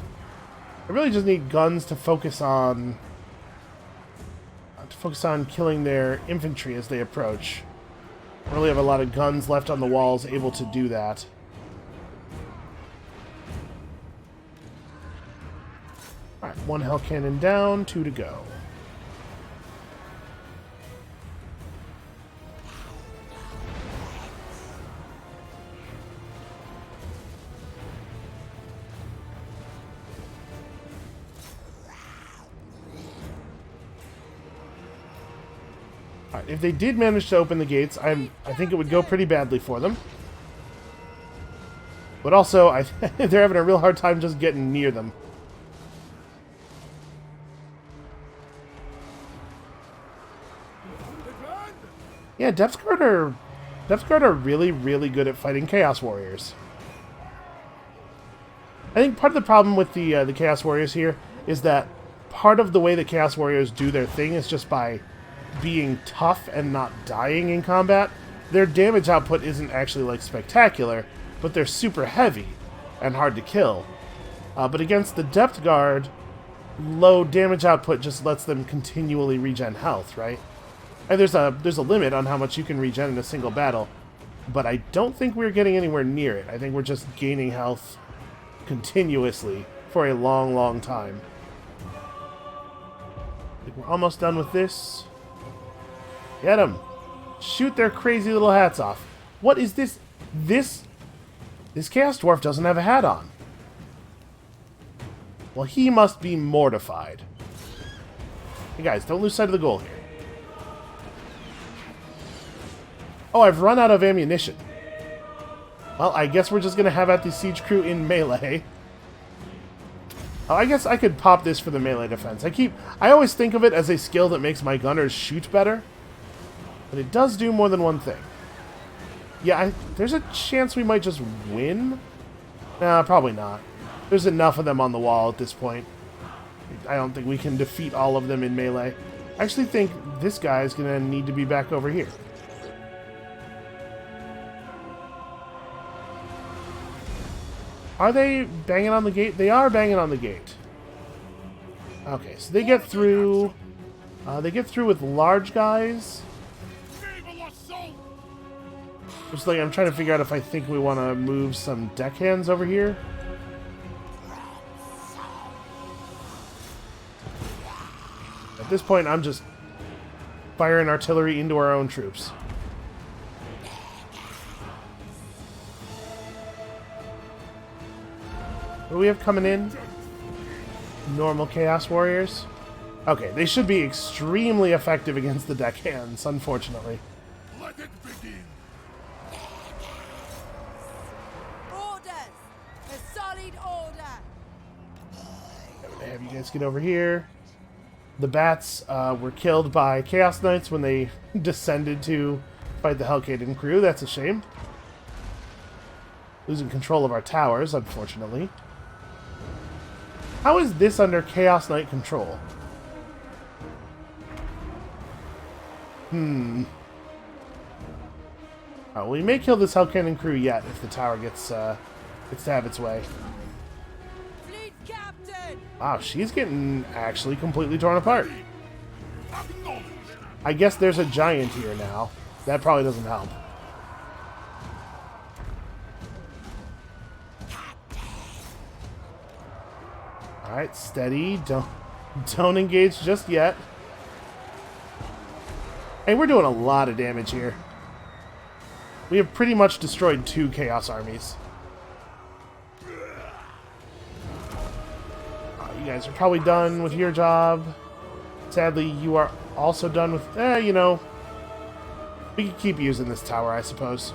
I really just need guns to focus on focus on killing their infantry as they approach. Don't really have a lot of guns left on the walls able to do that. Alright, 1 hell cannon down, 2 to go. Alright, if they did manage to open the gates, I think it would go pretty badly for them. But also, they're having a real hard time just getting near them. Yeah, Depth Guard are really, really good at fighting Chaos Warriors. I think part of the problem with the Chaos Warriors here is that part of the way the Chaos Warriors do their thing is just by being tough and not dying in combat. Their damage output isn't actually, like, spectacular, but they're super heavy and hard to kill. But against the Depth Guard, low damage output just lets them continually regen health, right? And there's a limit on how much you can regen in a single battle, but I don't think we're getting anywhere near it. I think we're just gaining health continuously for a long, long time. I think we're almost done with this. Get them! Shoot their crazy little hats off. What is this? This Chaos Dwarf doesn't have a hat on. Well, he must be mortified. Hey guys, don't lose sight of the goal here. Oh, I've run out of ammunition. Well, I guess we're just going to have at the siege crew in melee. Oh, I guess I could pop this for the melee defense. I always think of it as a skill that makes my gunners shoot better. But it does do more than one thing. Yeah, there's a chance we might just win. Nah, probably not. There's enough of them on the wall at this point. I don't think we can defeat all of them in melee. I actually think this guy is going to need to be back over here. Are they banging on the gate? They are banging on the gate. Okay, so they get through. They get through with large guys. Just like I'm trying to figure out if I think we want to move some deckhands over here. At this point, I'm just firing artillery into our own troops. What do we have coming in? Normal Chaos Warriors. Okay, they should be extremely effective against the deckhands, unfortunately. Let it begin. Orders! A solid order! I'm gonna have you guys get over here. The bats were killed by Chaos Knights when they descended to fight the Hellcaden crew. That's a shame. Losing control of our towers, unfortunately. How is this under Chaos Knight control? Oh, we may kill this Hellcaden crew yet if the tower gets to have its way. Fleet captain! Wow, she's getting actually completely torn apart. I guess there's a giant here now. That probably doesn't help. Alright, steady. Don't engage just yet. Hey, we're doing a lot of damage here. We have pretty much destroyed 2 Chaos armies. You guys are probably done with your job. Sadly, you are also done with... you know... We can keep using this tower, I suppose.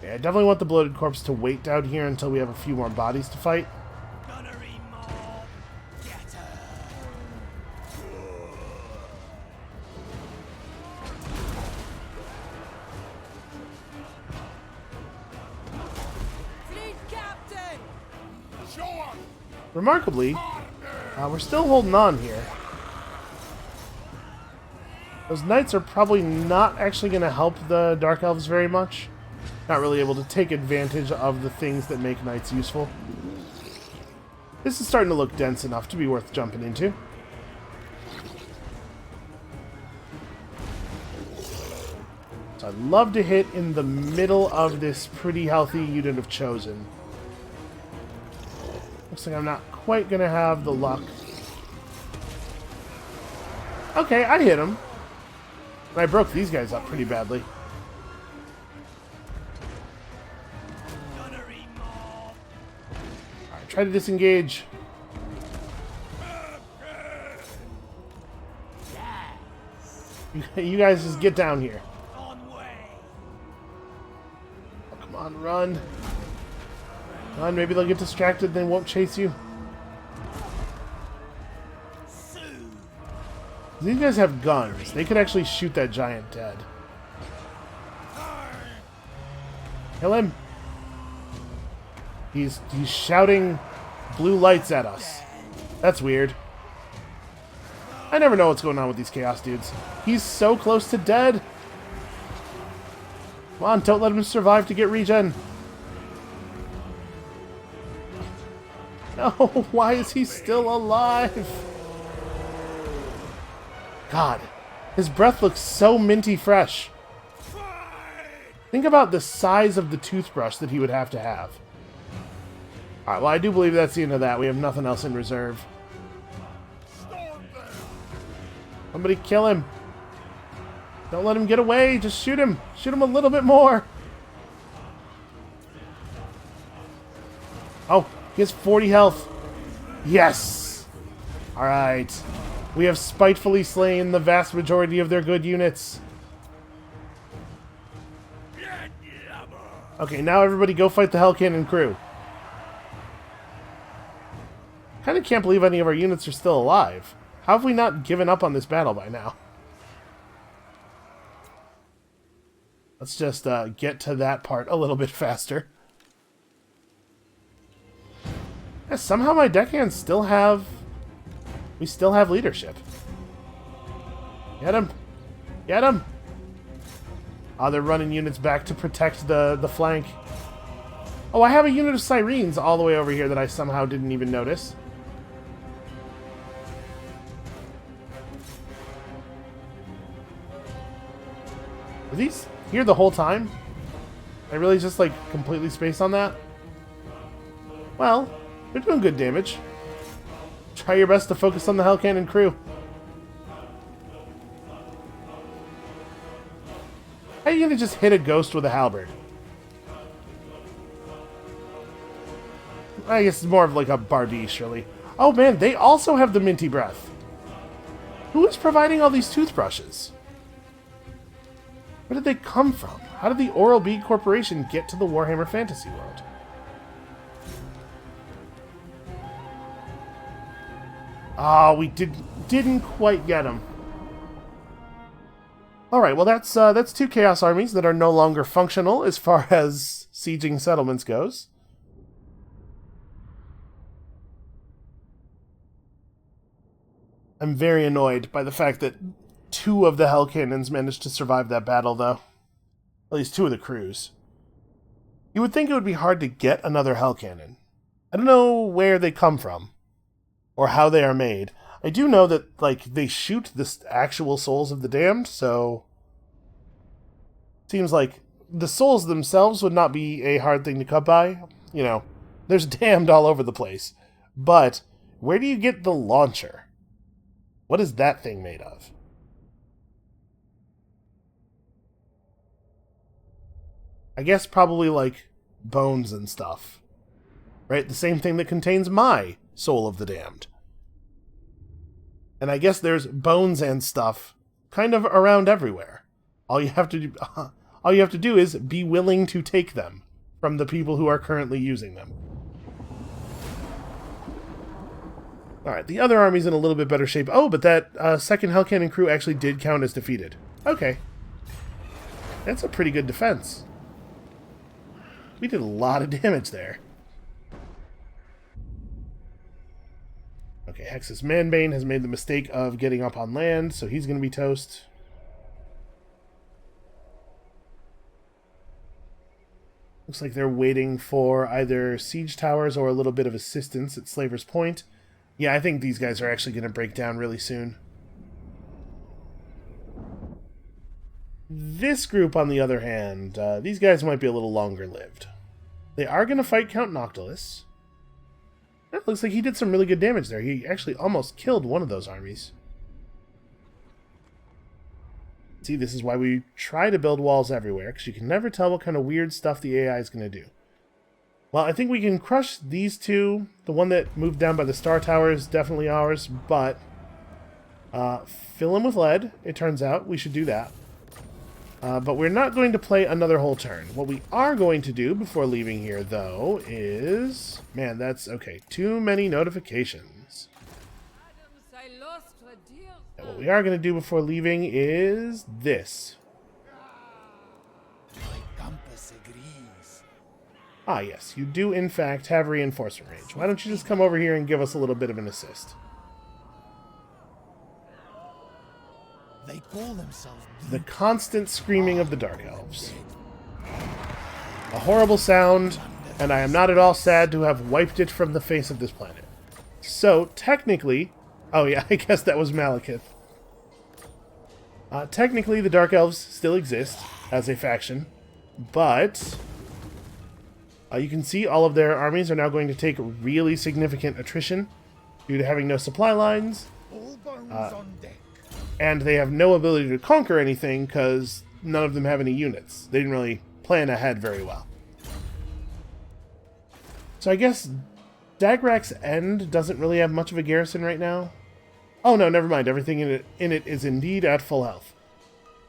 Yeah, I definitely want the Bloated Corpse to wait down here until we have a few more bodies to fight. Gunnery mob. Get her. Fleet captain! Show us. Remarkably, we're still holding on here. Those knights are probably not actually going to help the Dark Elves very much. Not really able to take advantage of the things that make knights useful. This is starting to look dense enough to be worth jumping into. So I'd love to hit in the middle of this pretty healthy unit of Chosen. Looks like I'm not quite going to have the luck. Okay, I hit him. And I broke these guys up pretty badly. Alright, try to disengage. You guys just get down here. Oh, come on, run. Run, maybe they'll get distracted, they won't chase you. These guys have guns. They could actually shoot that giant dead. Kill him. He's shouting blue lights at us. That's weird. I never know what's going on with these Chaos dudes. He's so close to dead. Come on, don't let him survive to get regen. No, why is he still alive? God, his breath looks so minty fresh. Think about the size of the toothbrush that he would have to have. Alright, well, I do believe that's the end of that. We have nothing else in reserve. Somebody kill him. Don't let him get away. Just shoot him. Shoot him a little bit more. Oh, he has 40 health. Yes. Alright. We have spitefully slain the vast majority of their good units. Okay, now everybody go fight the Hell Cannon crew. Kinda can't believe any of our units are still alive. How have we not given up on this battle by now? Let's just get to that part a little bit faster. Yeah, somehow my deckhands still have... We still have leadership. Get him! Get him! Oh, they're running units back to protect the flank. Oh, I have a unit of Sirens all the way over here that I somehow didn't even notice. Are these here the whole time? I really just, like, completely spaced on that? Well, they're doing good damage. Try your best to focus on the Hell Cannon crew. How are you gonna just hit a ghost with a halberd? I guess it's more of like a barbiche, really. Oh man, they also have the minty breath. Who is providing all these toothbrushes? Where did they come from? How did the Oral-B Corporation get to the Warhammer Fantasy world? Ah, we didn't quite get them. Alright, well that's two Chaos armies that are no longer functional as far as sieging settlements goes. I'm very annoyed by the fact that 2 of the Hell Cannons managed to survive that battle, though. At least 2 of the crews. You would think it would be hard to get another Hell Cannon. I don't know where they come from, or how they are made. I do know that, like, they shoot the actual souls of the damned, so... Seems like the souls themselves would not be a hard thing to come by. You know, there's damned all over the place. But, where do you get the launcher? What is that thing made of? I guess probably, like, bones and stuff. Right? The same thing that contains my Soul of the Damned. And I guess there's bones and stuff kind of around everywhere. All you have to do is be willing to take them from the people who are currently using them. Alright, the other army's in a little bit better shape. Oh, but that second Hell Cannon crew actually did count as defeated. Okay. That's a pretty good defense. We did a lot of damage there. Okay, Hex's Manbane has made the mistake of getting up on land, so he's going to be toast. Looks like they're waiting for either siege towers or a little bit of assistance at Slaver's Point. Yeah, I think these guys are actually going to break down really soon. This group, on the other hand, these guys might be a little longer lived. They are going to fight Count Noctilus. It looks like he did some really good damage there. He actually almost killed one of those armies. See, this is why we try to build walls everywhere, because you can never tell what kind of weird stuff the AI is going to do. Well, I think we can crush these two. The one that moved down by the Star Tower is definitely ours, but fill him with lead, it turns out. We should do that. But we're not going to play another whole turn. What we are going to do before leaving here, though, is... Man, that's... Okay, too many notifications. And what we are going to do before leaving is this. My compass agrees. Ah, yes, you do, in fact, have reinforcement range. Why don't you just come over here and give us a little bit of an assist? They call themselves The constant screaming of the Dark Elves. A horrible sound, and I am not at all sad to have wiped it from the face of this planet. So, technically... Oh yeah, I guess that was Malekith. Technically, the Dark Elves still exist as a faction, but... you can see all of their armies are now going to take really significant attrition due to having no supply lines. all bones on deck. And they have no ability to conquer anything because none of them have any units. They didn't really plan ahead very well. So I guess Dagrak's End doesn't really have much of a garrison right now. Oh no, never mind. Everything in it is indeed at full health.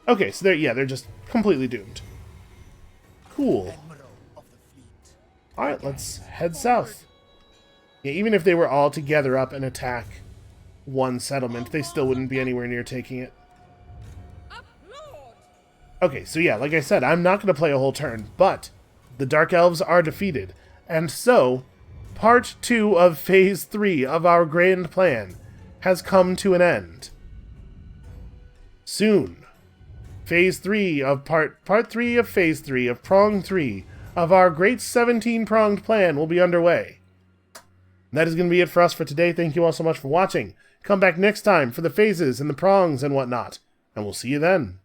Okay, so they're just completely doomed. Cool. Admiral of the fleet. Alright, let's head south. Yeah, even if they were all to gather up and attack one settlement, they still wouldn't be anywhere near taking it. Okay, so yeah, like I said, I'm not going to play a whole turn, but the Dark Elves are defeated. And so, Part 2 of Phase 3 of our grand plan has come to an end. Soon, Phase 3 of Part 3 of Phase 3 of Prong 3 of our great 17-pronged plan will be underway. That is going to be it for us for today. Thank you all so much for watching. Come back next time for the phases and the prongs and whatnot, and we'll see you then.